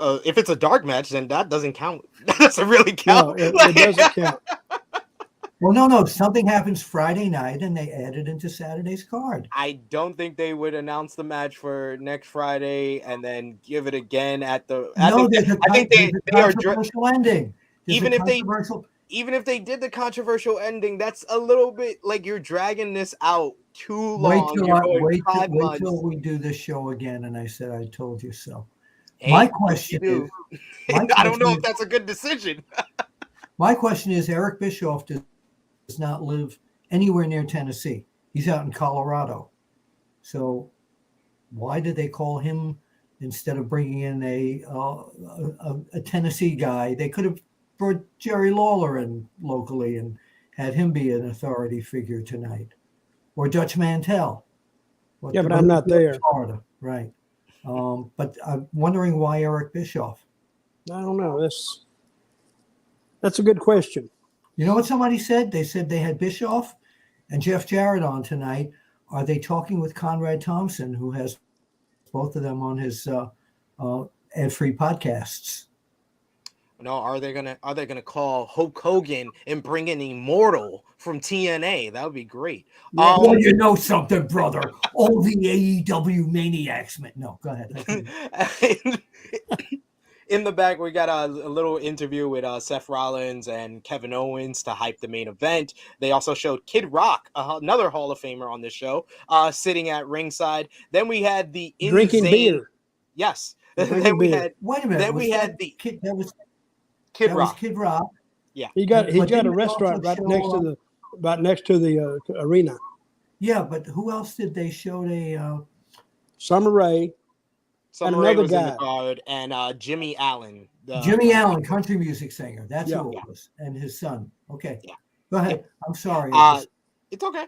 If it's a dark match, then that doesn't count. That doesn't really count. No, it doesn't count. Well, no. Something happens Friday night, and they add it into Saturday's card. I don't think they would announce the match for next Friday and then give it again at the. I think they are controversial ending. Even if they did the controversial ending, that's a little bit like you're dragging this out too long. Wait till we do this show again, and I said I told you so. Hey, my question is, I don't know if that's a good decision. My question is, Eric Bischoff does not live anywhere near Tennessee. He's out in Colorado. So why did they call him instead of bringing in a Tennessee guy? They could have brought Jerry Lawler in locally and had him be an authority figure tonight, or Dutch Mantell. But I'm not there. Florida, right? But I'm wondering why Eric Bischoff. I don't know. That's a good question. You know what somebody said? They said they had Bischoff and Jeff Jarrett on tonight. Are they talking with Conrad Thompson, who has both of them on his ad-free podcasts? No, are they gonna call Hulk Hogan and bring in Immortal from TNA? That would be great. Well, you know something, brother. All the AEW maniacs. No, go ahead. In the back, we got a little interview with Seth Rollins and Kevin Owens to hype the main event. They also showed Kid Rock, another Hall of Famer on this show, sitting at ringside. Then we had the drinking beer. Yes. Then we had. Wait a minute. Then we had the Kid. That was Kid Rock. Kid Rock. Yeah. He got a restaurant right next to the arena. Yeah, but who else did they show? Summer Rae. Summer Rae was in the card, and Jimmy Allen. Jimmy Allen, country music singer. That's who it was. And his son. Okay. Yeah. Go ahead. I'm sorry. It's okay.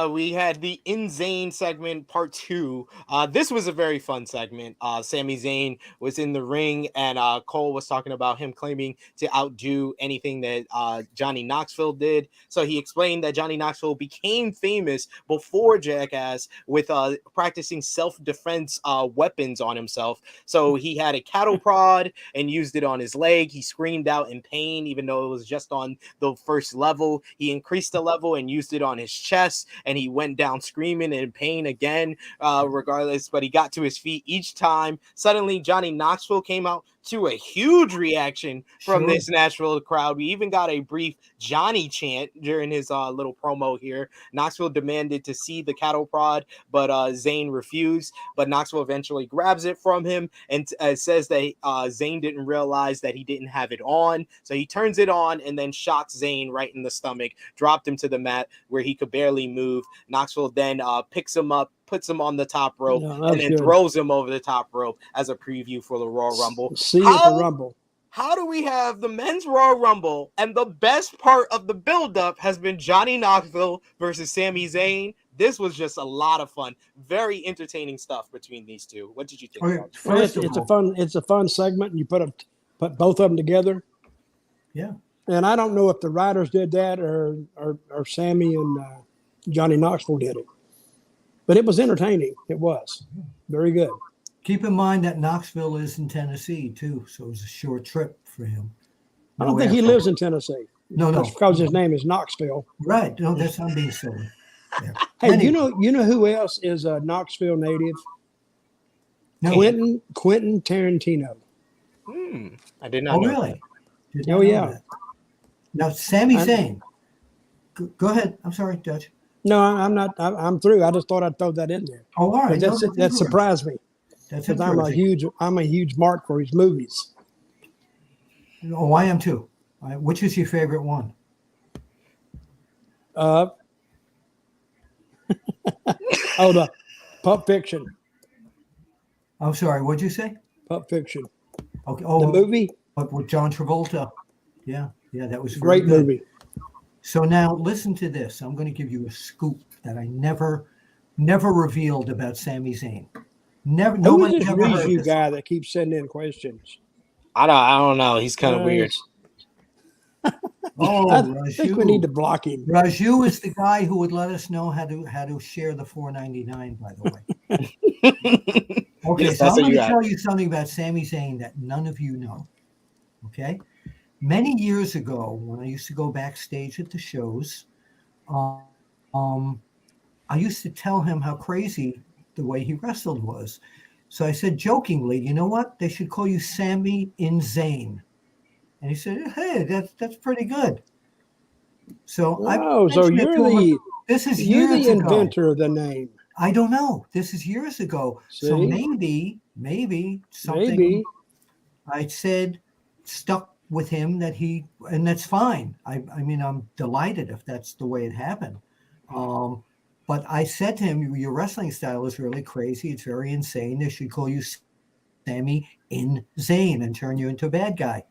We had the Zayn segment part 2. This was a very fun segment. Sami Zayn was in the ring, and Cole was talking about him claiming to outdo anything that Johnny Knoxville did. So he explained that Johnny Knoxville became famous before Jackass with practicing self-defense weapons on himself. So he had a cattle prod and used it on his leg. He screamed out in pain, even though it was just on the first level. He increased the level and used it on his chest. And he went down screaming in pain again, regardless, but he got to his feet each time. Suddenly, Johnny Knoxville came out to a huge reaction from this Nashville crowd. We even got a brief Johnny chant during his little promo here. Knoxville demanded to see the cattle prod, but Zayn refused. But Knoxville eventually grabs it from him and says that Zayn didn't realize that he didn't have it on. So he turns it on and then shocks Zayn right in the stomach, dropped him to the mat where he could barely move. Knoxville then picks him up, puts him on the top rope, and then throws him over the top rope as a preview for the Royal Rumble. How do we have the men's Royal Rumble, and the best part of the buildup has been Johnny Knoxville versus Sami Zayn? This was just a lot of fun. Very entertaining stuff between these two. What did you think? It's a fun segment, and you put both of them together. Yeah. And I don't know if the writers did that or Sammy and Johnny Knoxville did it. But it was entertaining. It was very good. Keep in mind that Knoxville is in Tennessee too, so it was a short trip for him. I don't think he lives in Tennessee. No. Because his name is Knoxville. Right. No, that's not being silly. Yeah. Hey, Anyway. you know who else is a Knoxville native? No. Quentin Tarantino. I did not Oh, know. really? Did Oh, not know yeah. that. Now, Sami Zayn. Go ahead. I'm sorry, Dutch. No, I'm not. I'm through. I just thought I'd throw that in there. Oh, all right. That surprised me That's because I'm a huge mark for his movies. Oh, I am too. Which is your favorite one? The Pulp Fiction. I'm sorry. What'd you say? Pulp Fiction. Okay. The movie. With John Travolta. Yeah, that was Great good. movie. So now listen to this. I'm going to give you a scoop that I never revealed about Sami Zayn. Never. Who is Nobody this ever heard Riju this. guy that keeps sending in questions? I don't know. He's kind of weird. Oh, I Raju. think we need to block him. Raju is the guy who would let us know how to share the $4.99. By the way. Okay, Yes, so that's I'm what going you to got. tell you something about Sami Zayn that none of you know. Okay, many years ago, when I used to go backstage at the shows, I used to tell him how crazy the way he wrestled was. So I said jokingly, you know what? They should call you Sami in Zayn. And he said, hey, that's pretty good. So So this is you're years the ago. inventor of the name. I don't know. This is years ago. See? So maybe something I said stuck with him and that's fine. I mean, I'm delighted if that's the way it happened. But I said to him, your wrestling style is really crazy. It's very insane. They should call you Sami in Zayn and turn you into a bad guy.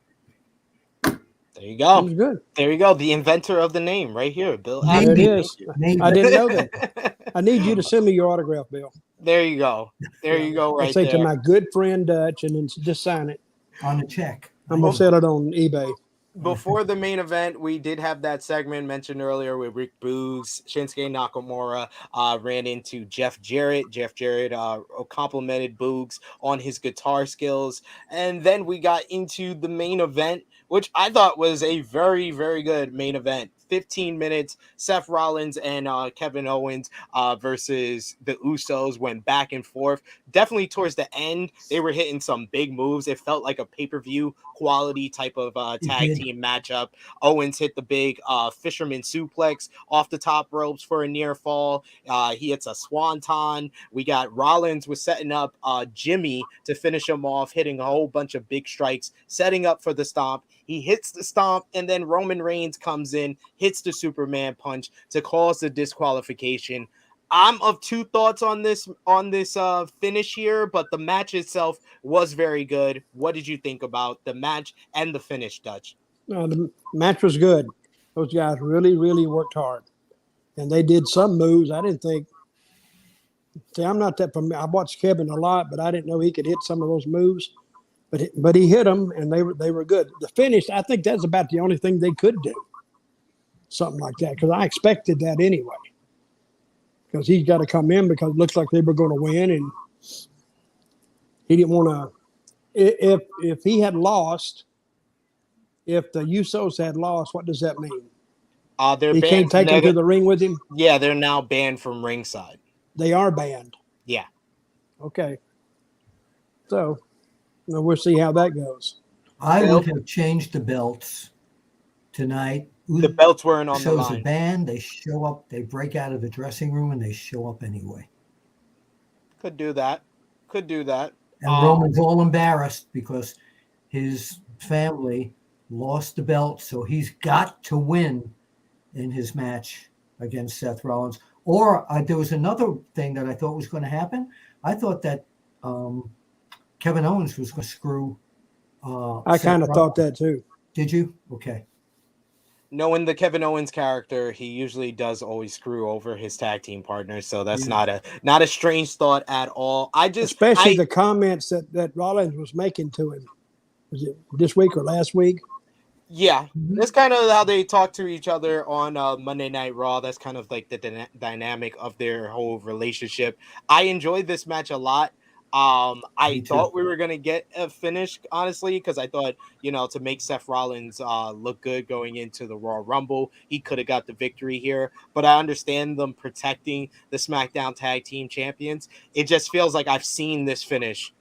There you go. It was good. There you go. The inventor of the name right here, Bill. There it is. Maybe. I didn't know that. I need you to send me your autograph, Bill. There you go. There you go. I Right say there. to my good friend Dutch, and then just sign it. On a check. I'm gonna sell it on eBay. Before the main event, we did have that segment mentioned earlier with Rick Boogs. Shinsuke Nakamura ran into Jeff Jarrett. Jeff Jarrett complimented Boogs on his guitar skills. And then we got into the main event, which I thought was a very, very good main event. 15 minutes, Seth Rollins and Kevin Owens versus the Usos went back and forth. Definitely towards the end, they were hitting some big moves. It felt like a pay-per-view quality type of tag team matchup. Owens hit the big fisherman suplex off the top ropes for a near fall. He hits a swanton. We got Rollins was setting up Jimmy to finish him off, hitting a whole bunch of big strikes, setting up for the stomp. He hits the stomp, and then Roman Reigns comes in, hits the Superman punch to cause the disqualification. I'm of two thoughts on this finish here, but the match itself was very good. What did you think about the match and the finish, Dutch? The match was good. Those guys really, really worked hard, and they did some moves. I didn't think. See, I'm not that familiar. I watched Kevin a lot, but I didn't know he could hit some of those moves. But he hit them, and they were good. The finish, I think that's about the only thing they could do. Something like that, because I expected that anyway. Because he's got to come in because it looks like they were going to win, and he didn't want to. If he had lost, if the Usos had lost, what does that mean? They're he can't take him to the ring with him? Yeah, they're now banned from ringside. They are banned. Yeah. Okay. So we'll see how that goes. I would have changed the belts tonight. The belts weren't on the line. Shows a band. They show up. They break out of the dressing room and they show up anyway. Could do that. And Roman's all embarrassed because his family lost the belt, so he's got to win in his match against Seth Rollins. Or there was another thing that I thought was going to happen. I thought that Kevin Owens was going to screw. I kind of thought that too. Did you? Okay. Knowing the Kevin Owens character, he usually does always screw over his tag team partners, so that's not a strange thought at all. Especially the comments that Rollins was making to him. Was it this week or last week? Yeah, Mhm. that's kind of how they talk to each other on Monday Night Raw. That's kind of like the dynamic of their whole relationship. I enjoyed this match a lot. Me I too. thought we were gonna get a finish, honestly, because I thought, to make Seth Rollins look good going into the Royal Rumble, he could have got the victory here. But I understand them protecting the SmackDown Tag Team Champions. It just feels like I've seen this finish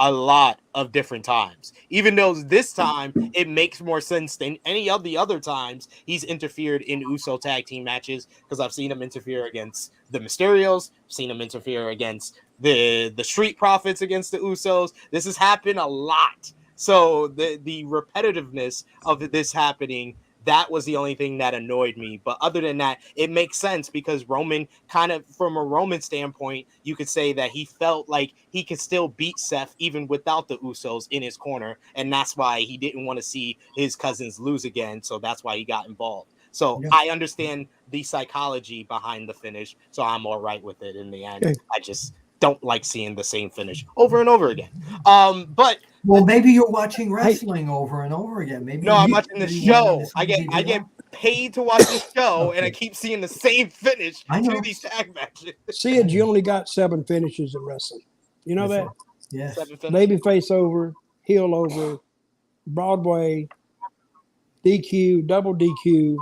a lot of different times, even though this time it makes more sense than any of the other times he's interfered in Uso tag team matches, because I've seen him interfere against the Mysterios, seen him interfere against the Street Profits against the Usos. This has happened a lot, so the repetitiveness of this happening, that was the only thing that annoyed me. But other than that, it makes sense, because Roman, kind of from a Roman standpoint, you could say that he felt like he could still beat Seth even without the Usos in his corner. And that's why he didn't want to see his cousins lose again. So that's why he got involved. So Yeah. I understand the psychology behind the finish. So I'm all right with it in the end. Okay. I just don't like seeing the same finish over and over again. But Well, maybe you're watching wrestling over and over again. Maybe no, you're I'm You, watching the getting one when show. it's I going to get be I get on. paid to watch the show, and I Okay. keep seeing the same finish I to know. these tag matches. Sid, you only got 7 finishes in wrestling. You know That's that? right. Yes. 7 finishes. Babyface over, heel over, Broadway, DQ, double DQ.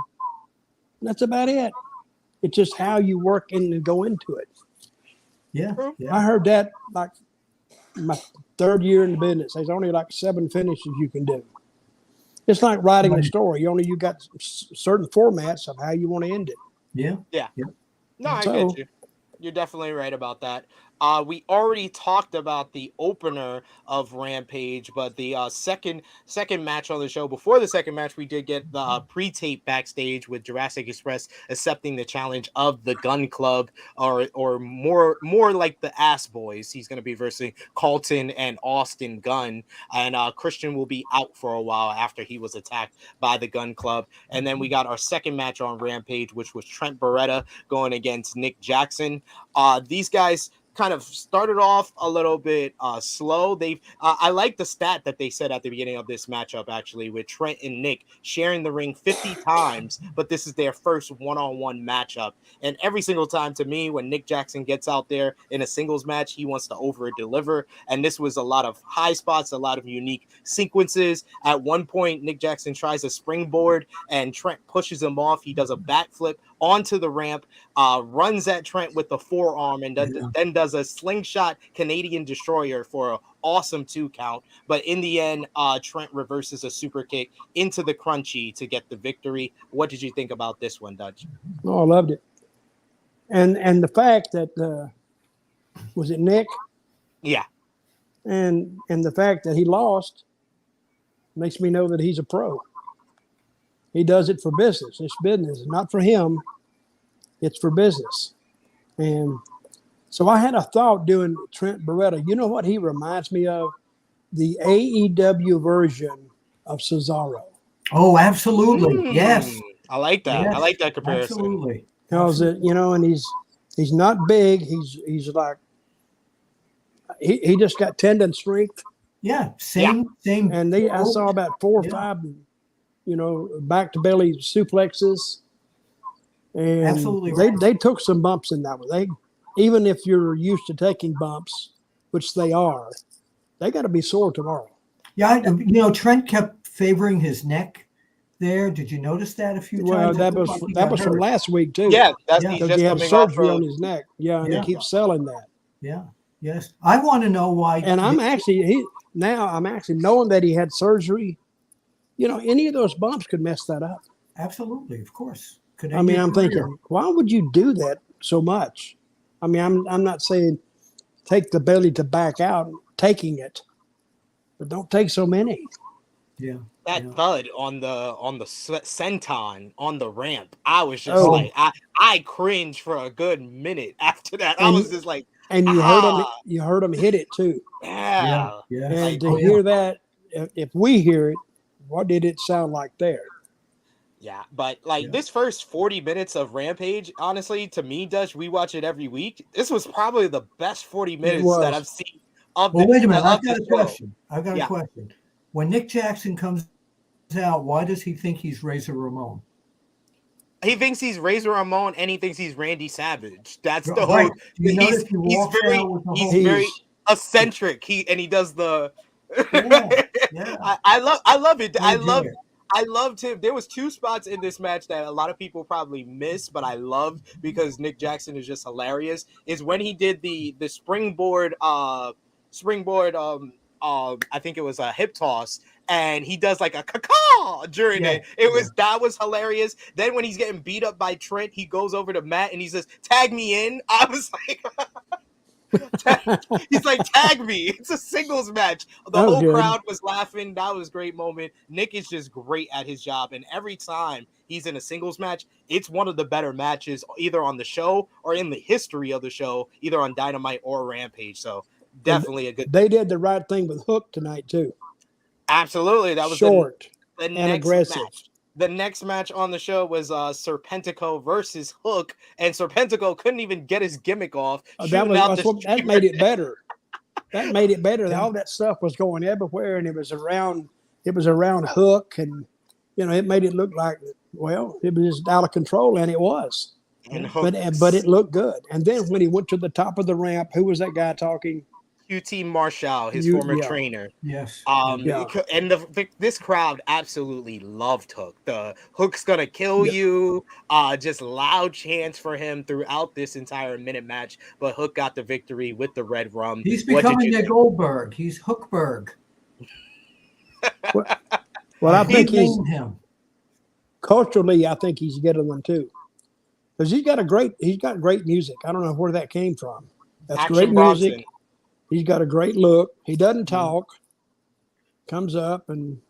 That's about it. It's just how you work in and go into it. Yeah. True. Yeah. I heard that like my 3rd year in the business. There's only like 7 finishes you can do. It's like writing a story. You got certain formats of how you want to end it. Yeah. Yeah. Yeah. No, I get So you. You're definitely right about that. We already talked about the opener of Rampage, but the second match on the show. Before the second match, we did get the pre-tape backstage with Jurassic Express accepting the challenge of the Gun Club, or more like the Ass Boys. He's going to be versing Colton and Austin Gunn, and Christian will be out for a while after he was attacked by the Gun Club. And then we got our second match on Rampage, which was Trent Beretta going against Nick Jackson. These guys kind of started off a little bit slow. I like the stat that they said at the beginning of this matchup, actually, with Trent and Nick sharing the ring 50 times, but this is their first one-on-one matchup. And every single time, to me, when Nick Jackson gets out there in a singles match, he wants to over-deliver. And this was a lot of high spots, a lot of unique sequences. At one point, Nick Jackson tries a springboard, and Trent pushes him off. He does a backflip onto the ramp, runs at Trent with the forearm, and then does a slingshot Canadian destroyer for an awesome 2 count. But in the end, Trent reverses a super kick into the crunchy to get the victory. What did you think about this one, Dutch? I loved it. And the fact that was it Nick? Yeah. And the fact that he lost makes me know that he's a pro. He does it for business. It's business, not for him. It's for business. And so I had a thought doing Trent Beretta. You know what he reminds me of? The AEW version of Cesaro. Oh, absolutely. Yes. I like that. Yes. I like that comparison. Absolutely. Because and he's not big. He's like he just got tendon strength. Yeah. Same. And I saw about 4 or 5, back to belly suplexes. And Absolutely right. they took some bumps in that one. Even if you're used to taking bumps, which they are, they got to be sore tomorrow. Yeah. Trent kept favoring his neck there. Did you notice that a few times? Well, that was from last week too. Yeah, he's because just he had coming surgery off on his neck. Yeah, and Yeah. he keeps selling that. Yeah. Yes. I want to know why. And I'm actually knowing that he had surgery. Any of those bumps could mess that up. Absolutely, of course. I'm thinking, why would you do that so much? I'm not saying take the belly to back out, taking it, but don't take so many. Yeah. That thud on the senton on the ramp, I was just like, I cringed for a good minute after that. I was just like, and you heard him hit it too. Yeah. And to hear that, if we hear it, what did it sound like there? Yeah, but this first 40 minutes of Rampage, honestly, to me, Dutch, we watch it every week. This was probably the best 40 minutes that I've seen. Wait a minute. I've got a question. When Nick Jackson comes out, why does he think he's Razor Ramon? He thinks he's Razor Ramon, and he thinks he's Randy Savage. That's the Right. whole. Do you notice he He's walks very out with the he's whole very He's eccentric. He does the. yeah. I love it. I enjoy it. I loved him. There was 2 spots in this match that a lot of people probably missed, but I loved because Nick Jackson is just hilarious. Is when he did the springboard I think it was a hip toss, and he does like a caw during it. That was hilarious. Then when he's getting beat up by Trent, he goes over to Matt and he says, "Tag me in." I was like, he's like, "Tag me." It's a singles match. The whole crowd was laughing. That was a great moment. Nick is just great at his job, and every time he's in a singles match, it's one of the better matches either on the show or in the history of the show, either on Dynamite or Rampage. So definitely a good. They did the right thing with Hook tonight too. Absolutely, that was short the and next aggressive. match. The next match on the show was Serpentico versus Hook, and Serpentico couldn't even get his gimmick off. That made it better. That made it better. All that stuff was going everywhere, and it was around Hook, and it made it look like, well, it was just out of control, and it was. But it looked good. And then when he went to the top of the ramp, who was that guy talking? QT Marshall, his former trainer. Yes. And this crowd absolutely loved Hook. The Hook's gonna kill you. Just loud chants for him throughout this entire minute match. But Hook got the victory with the red rum. He's becoming the Goldberg. He's Hookberg. Well, I think culturally, I think he's getting one too, because he's got great music. I don't know where that came from. That's Action great Bronson. music. He's got a great look. He doesn't talk. Comes up and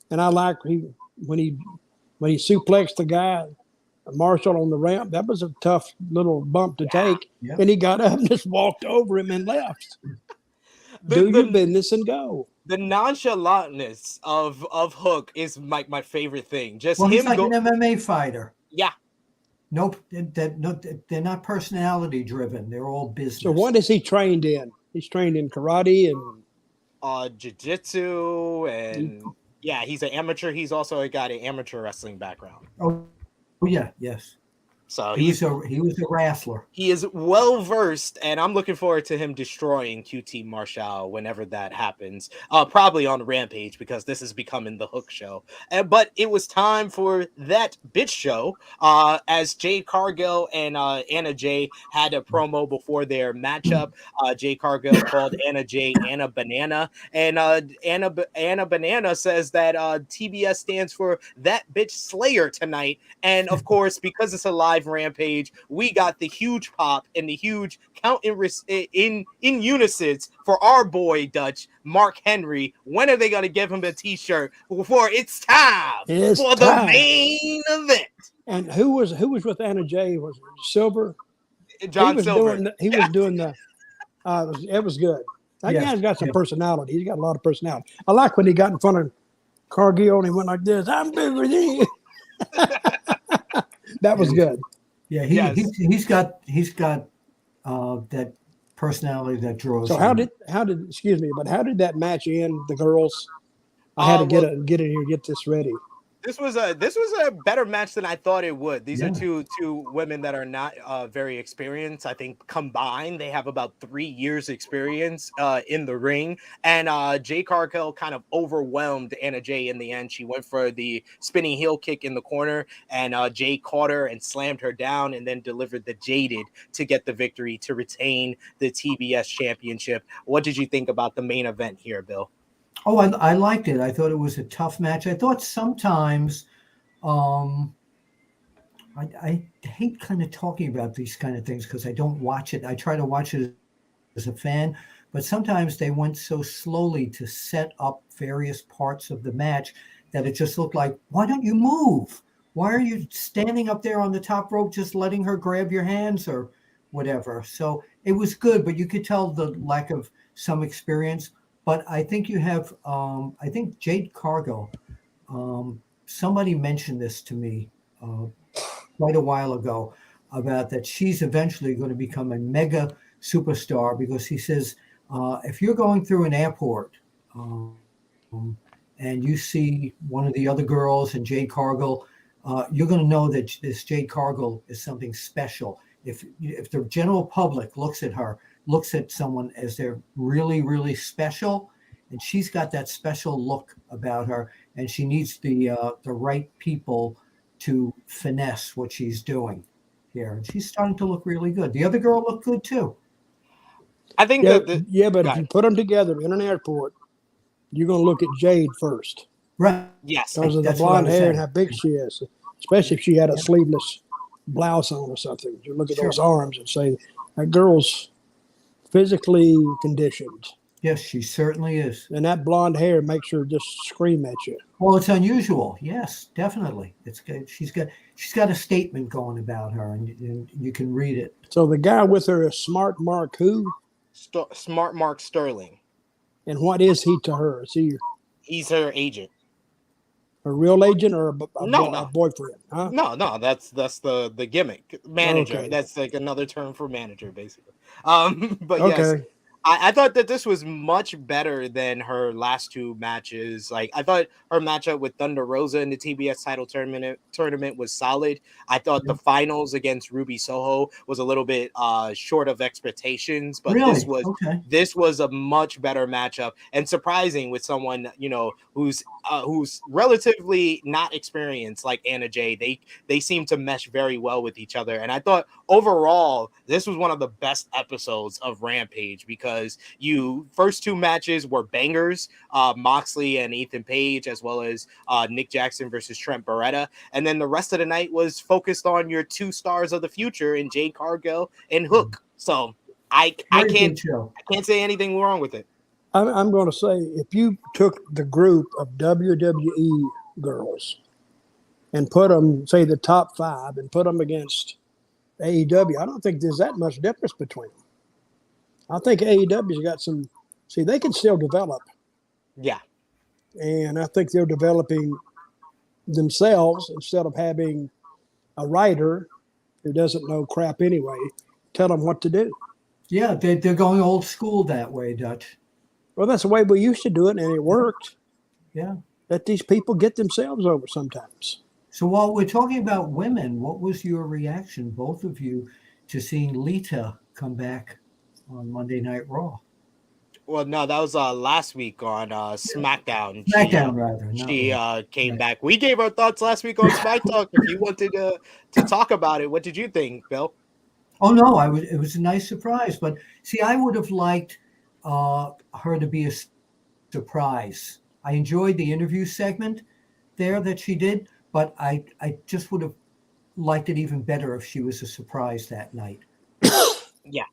I like when he suplexed the guy, Marshall, on the ramp. That was a tough little bump to take. Yeah. And he got up and just walked over him and left. Do your business and go. The nonchalantness of Hook is my favorite thing. Just he's like an MMA fighter. Yeah. Nope, they're not personality driven. They're all business. So what is he trained in? He's trained in karate and jiu-jitsu, and he's an amateur. He's also got an amateur wrestling background. Oh yeah, yes. So he was a wrestler. He is well versed, and I'm looking forward to him destroying QT Marshall whenever that happens. Probably on Rampage, because this is becoming the Hook show. But it was time for that bitch show. As Jade Cargill and Anna Jay had a promo before their matchup. Jade Cargill called Anna Jay Anna Banana, and Anna Banana says that TBS stands for that bitch Slayer tonight. And of course, because it's a live Rampage, we got the huge pop and the huge count in unison for our boy Dutch Mark Henry. When are they going to give him a t-shirt before it's time for the main event? And who was with Anna Jay? Was it Silver? John Silver. He was doing the it was good. That guy's got some personality. He's got a lot of personality. I like when he got in front of Cargill and he went like this. I'm bigger than you. That was good. Yeah, he's got that personality that draws. So how did that match end? The girls, I had to get in here, get this ready. This was a better match than I thought it would. These are two women that are not very experienced. I think combined they have about 3 years experience in the ring. And Jay Cargill kind of overwhelmed Anna Jay in the end. She went for the spinning heel kick in the corner, and Jay caught her and slammed her down, and then delivered the Jaded to get the victory to retain the TBS championship. What did you think about the main event here, Bill? Oh, I liked it. I thought it was a tough match. I thought sometimes, I hate kind of talking about these kind of things because I don't watch it. I try to watch it as a fan, but sometimes they went so slowly to set up various parts of the match that it just looked like, why don't you move? Why are you standing up there on the top rope just letting her grab your hands or whatever? So it was good, but you could tell the lack of some experience. But I think you have, I think Jade Cargill, somebody mentioned this to me quite a while ago about that she's eventually going to become a mega superstar, because he says, if you're going through an airport and you see one of the other girls and Jade Cargill, you're going to know that this Jade Cargill is something special. If the general public looks at someone as they're really, really special, and she's got that special look about her, and she needs the right people to finesse what she's doing here. And she's starting to look really good. The other girl looked good too. I think but Go if you put them together in an airport, you're going to look at Jade first. Right. Yes. Because of the blonde hair and how big she is, especially if she had a sleeveless blouse on or something. You look at those arms and say, that girl's physically conditioned. Yes, she certainly is. And that blonde hair makes her just scream at you. Well, it's unusual. Yes, definitely. It's good. She's got a statement going about her, and you can read it. So the guy with her is Smart Mark who? Smart Mark Sterling. And what is he to her? Is he He's her agent. a real agent or a boyfriend? Huh? No, that's the gimmick. Manager. Okay. That's like another term for manager, basically. But Okay. yes, I thought that this was much better than her last two matches. Like, I thought her matchup with Thunder Rosa in the TBS title tournament was solid. I thought the finals against Ruby Soho was a little bit short of expectations, but Really? this was a much better matchup, and surprising with someone, you know, who's relatively not experienced like Anna Jay. They seem to mesh very well with each other, and I thought overall this was one of the best episodes of Rampage because first two matches were bangers, Moxley and Ethan Page, as well as Nick Jackson versus Trent Beretta, and then the rest of the night was focused on your two stars of the future in Jade Cargill and Hook. So I can't say anything wrong with it. I'm going to say, if you took the group of WWE girls and put them, say the top 5, and put them against AEW, I don't think there's that much difference between them. I think AEW's got they can still develop. Yeah. And I think they're developing themselves instead of having a writer who doesn't know crap anyway tell them what to do. Yeah, they're going old school that way, Dutch. Well, that's the way we used to do it, and it worked. Yeah. Let these people get themselves over sometimes. So while we're talking about women, what was your reaction, both of you, to seeing Lita come back on Monday Night Raw? Well, no, that was last week on SmackDown. She came back. We gave our thoughts last week on SmackDown. If you wanted to talk about it, what did you think, Bill? Oh no, it was a nice surprise. But see, I would have liked her to be a surprise. I enjoyed the interview segment there that she did, but I just would have liked it even better if she was a surprise that night. Yeah.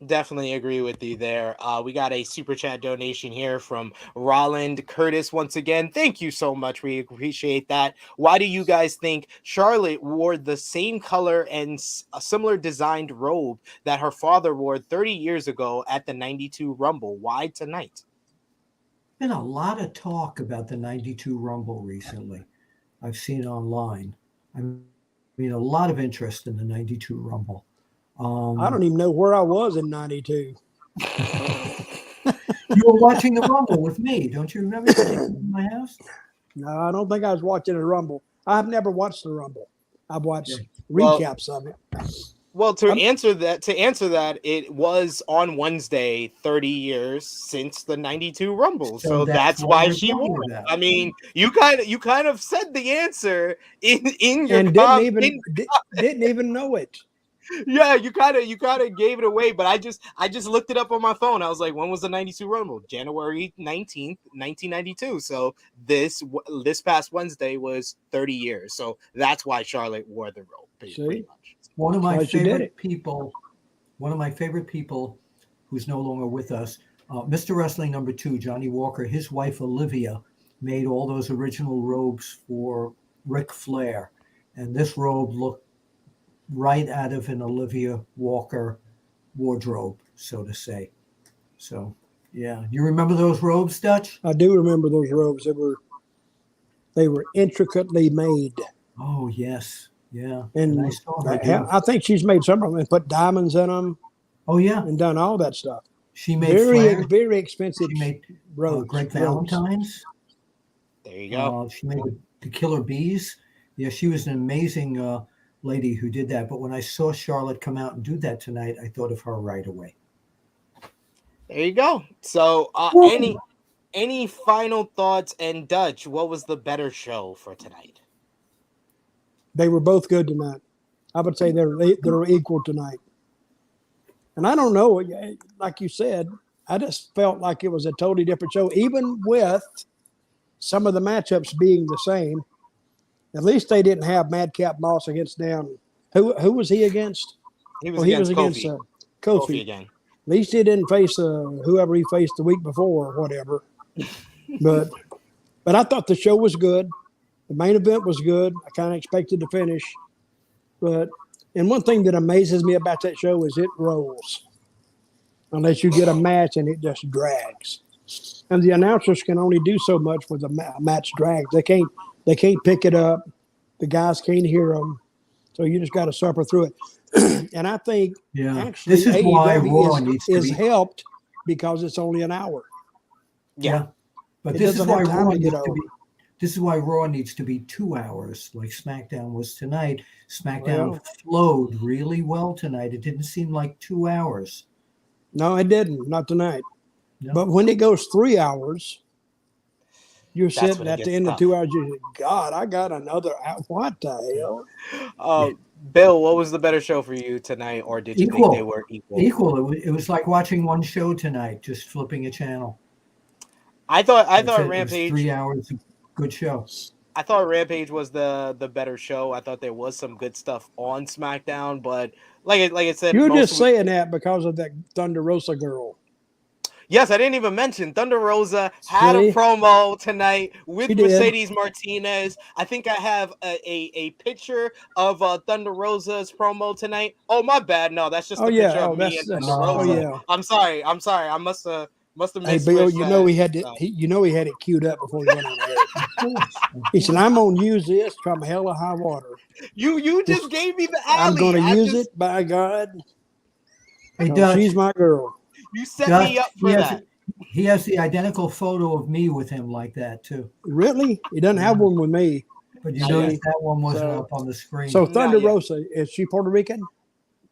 Definitely agree with you there. We got a super chat donation here from Roland Curtis once again. Thank you so much. We appreciate that. Why do you guys think Charlotte wore the same color and a similar designed robe that her father wore 30 years ago at the 92 Rumble? Why tonight? Been a lot of talk about the 92 Rumble recently. I've seen online. I mean, a lot of interest in the 92 Rumble. I don't even know where I was in 92. You were watching the Rumble with me. Don't you remember in my house? No, I don't think I was watching the Rumble. I've never watched the Rumble. I've watched recaps of it. Well, to answer that, it was on Wednesday, 30 years since the 92 Rumble. So that's why she wore it. I mean, you kind of said the answer in your and didn't even know it. Yeah, you kind of gave it away, but I just looked it up on my phone. I was like, when was the 92 Rumble? January 19th, 1992. So this past Wednesday was 30 years. So that's why Charlotte wore the robe, pretty much. One of my favorite people who's no longer with us, Mr. Wrestling #2, Johnny Walker, his wife Olivia made all those original robes for Ric Flair. And this robe looked right out of an Olivia Walker wardrobe, so to say. So, yeah. You remember those robes, Dutch? I do remember those robes. They were intricately made. Oh, yes. Yeah. And I saw her I think she's made some of them and put diamonds in them. Oh, yeah. And done all that stuff. She made very expensive. She made robes. Greg Valentine's. you go. She made the Killer Bees. Yeah, she was an amazing lady who did that. But when I saw Charlotte come out and do that tonight, I thought of her right away. There you go. So, any final thoughts? And Dutch, what was the better show for tonight? They were both good tonight. I would say they're equal tonight. And I don't know, like you said, I just felt like it was a totally different show, even with some of the matchups being the same. At least they didn't have Madcap Moss against Naomi. Who was he against? He was against Kofi. Kofi Again. At least he didn't face whoever he faced the week before or whatever. but I thought the show was good. The main event was good. I kind of expected to finish. And one thing that amazes me about that show is it rolls. Unless you get a match and it just drags. And the announcers can only do so much with a match drag. They can't pick it up. The guys can't hear them. So you just got to suffer through it. And I think actually this is why Raw is helped because it's only an hour. Yeah. But this is why Raw needs to be. This is why Raw needs to be 2 hours, like SmackDown was tonight. SmackDown flowed really well tonight. It didn't seem like 2 hours. No, it didn't. Not tonight. No. But when it goes 3 hours, you're sitting at the end of 2 hours. You say, God, I got another hour. What the hell? Bill, what was the better show for you tonight, or did you think they were equal? Equal. It was like watching one show tonight, just flipping a channel. I thought Rampage 3 hours. Good show. I thought Rampage was the better show. I thought there was some good stuff on SmackDown, but like I said, you're just saying that because of that Thunder Rosa girl. Yes, I didn't even mention Thunder Rosa had a promo tonight with Mercedes Martinez. I think I have a picture of Thunder Rosa's promo tonight. Oh, my bad. No, that's just a picture of me and Thunder Rosa. I'm sorry. I must have missed. Hey, Bill, you know he had it queued up before he went on air. He said, "I'm gonna use this from hell or high water." You just gave me the alley. I'm gonna use it. By God, hey, Dutch, she's my girl. You set me up for that. He has the identical photo of me with him like that too. Really? He doesn't have one with me. But you notice that one wasn't up on the screen. So Thunder Rosa, is she Puerto Rican?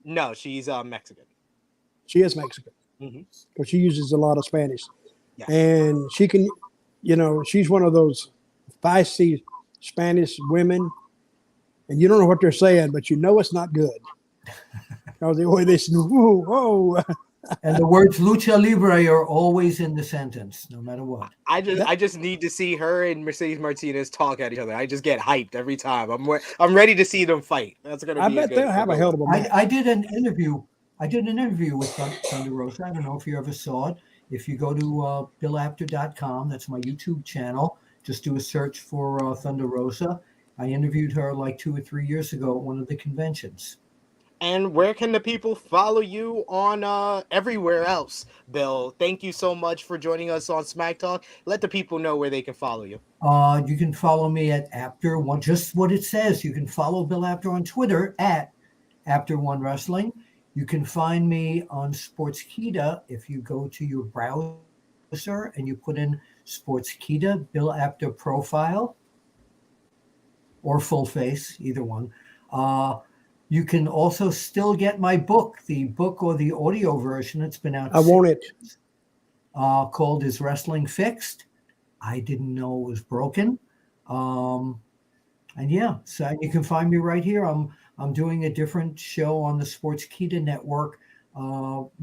No, she's Mexican. She is Mexican. Mm-hmm. But she uses a lot of Spanish. Yes. And she can, she's one of those feisty Spanish women. And you don't know what they're saying, but you know it's not good. Because the way they say, whoa. And the words lucha libre are always in the sentence, no matter what. I just need to see her and Mercedes Martinez talk at each other. I just get hyped every time. I'm ready to see them fight. That's gonna be. I bet they'll have a hell of a match. I did an interview with Thunder Rosa. I don't know if you ever saw it. If you go to BillApter.com, that's my YouTube channel. Just do a search for Thunder Rosa. I interviewed her like 2 or 3 years ago at one of the conventions. And where can the people follow you on everywhere else, Bill? Thank you so much for joining us on Smack Talk. Let the people know where they can follow you. You can follow me at Apter1, just what it says. You can follow Bill Apter on Twitter at Apter1 Wrestling. You can find me on Sportskeeda if you go to your browser and you put in Sportskeeda, Bill Apter profile, or full face, either one. You can also still get my book, the book or the audio version. It's been out. I want it. Called Is Wrestling Fixed? I didn't know it was broken. And yeah, so you can find me right here. I'm doing a different show on the Sportskeeda network,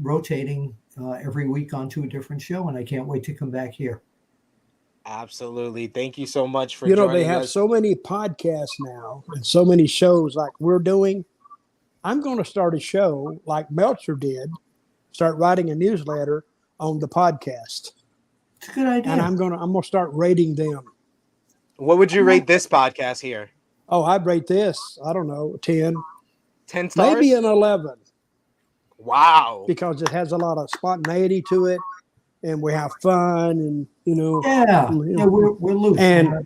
rotating every week onto a different show, and I can't wait to come back here. Absolutely. Thank you so much for joining us. They have so many podcasts now and so many shows like we're doing. I'm going to start a show like Meltzer did, start writing a newsletter on the podcast. It's a good idea. And I'm going to start rating them. What would you rate this podcast here? Oh, I'd rate this, I don't know, 10. 10 stars? Maybe an 11. Wow. Because it has a lot of spontaneity to it, and we have fun, and, Yeah, we're loose. And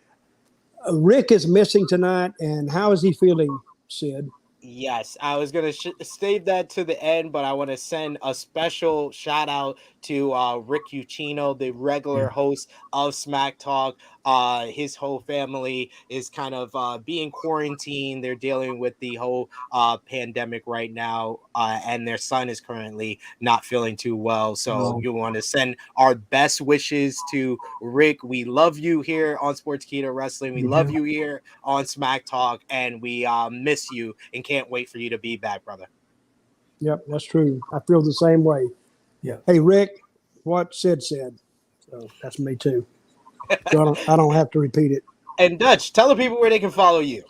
Rick is missing tonight, and how is he feeling, Sid? Yes, I was gonna save that to the end, but I want to send a special shout out to Rick Ucchino, the regular Yeah. host of Smack Talk. His whole family is kind of being quarantined. They're dealing with the whole pandemic right now, and their son is currently not feeling too well. So Oh, you want to send our best wishes to Rick. We love you here on Sportskeeda Wrestling. We we love do. you here on Smack Talk, and we miss you and can't wait for you to be back, brother. Yep, that's true. I feel the same way. Yeah. Hey, Rick, what Sid said. So that's me too. So I don't have to repeat it. And Dutch, tell the people where they can follow you.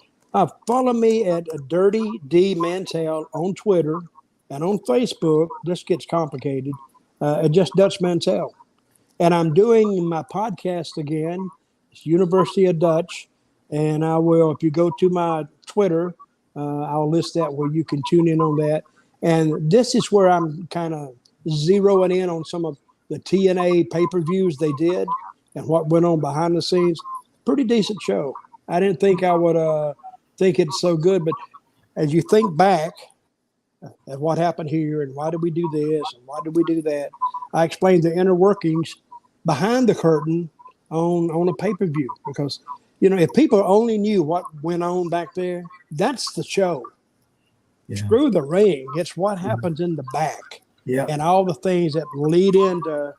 Follow me at Dirty D Mantell on Twitter and on Facebook. This gets complicated. At just Dutch Mantell. And I'm doing my podcast again. It's University of Dutch. And I will, if you go to my Twitter, I'll list that where you can tune in on that. And this is where I'm kind of zeroing in on some of the TNA pay-per-views they did and what went on behind the scenes. Pretty decent show. I didn't think I would think it's so good, but as you think back at what happened here and why did we do this and why did we do that, I explained the inner workings behind the curtain on a pay-per-view, because if people only knew what went on back there, that's the show. Yeah. Screw the ring. It's what happens in the back. Yeah. And all the things that lead into,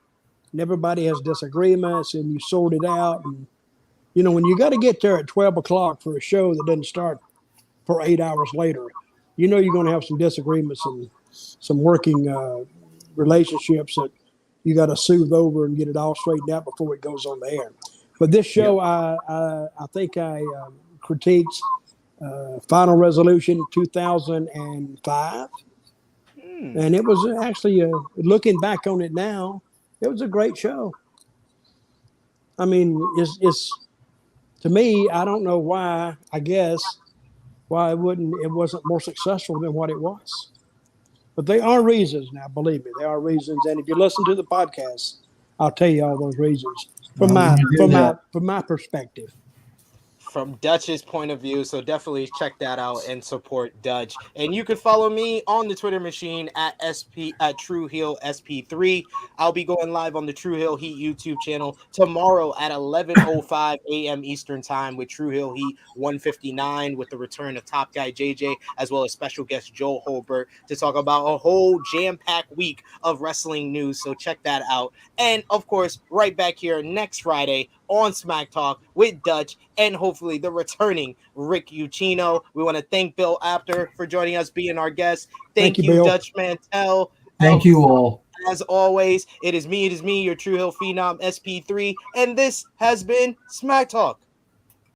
and everybody has disagreements and you sort it out. And when you got to get there at 12 o'clock for a show that doesn't start for 8 hours later, you're going to have some disagreements and some working relationships that you got to soothe over and get it all straightened out before it goes on the air. But this show, I think I critiqued Final Resolution 2005. And it was actually, looking back on it now, it was a great show. I mean, it's to me, I don't know why, I guess, why it wasn't more successful than what it was. But there are reasons now, believe me, there are reasons. And if you listen to the podcast, I'll tell you all those reasons from my perspective. From Dutch's point of view, so definitely check that out and support Dutch. And you can follow me on the Twitter machine at True Heel SP3. I'll be going live on the True Heel Heat YouTube channel tomorrow at 11:05 a.m. Eastern Time with True Heel Heat 159, with the return of Top Guy JJ as well as special guest Joel Holbert to talk about a whole jam-packed week of wrestling news. So check that out. And of course, right back here next Friday on Smack Talk with Dutch and hopefully the returning Rick Ucchino. We want to thank Bill Apter for joining us, being our guest. Thank you, Bill. Dutch Mantell. Thank you all. As always, it is me, your True Hill Phenom SP3, and this has been Smack Talk.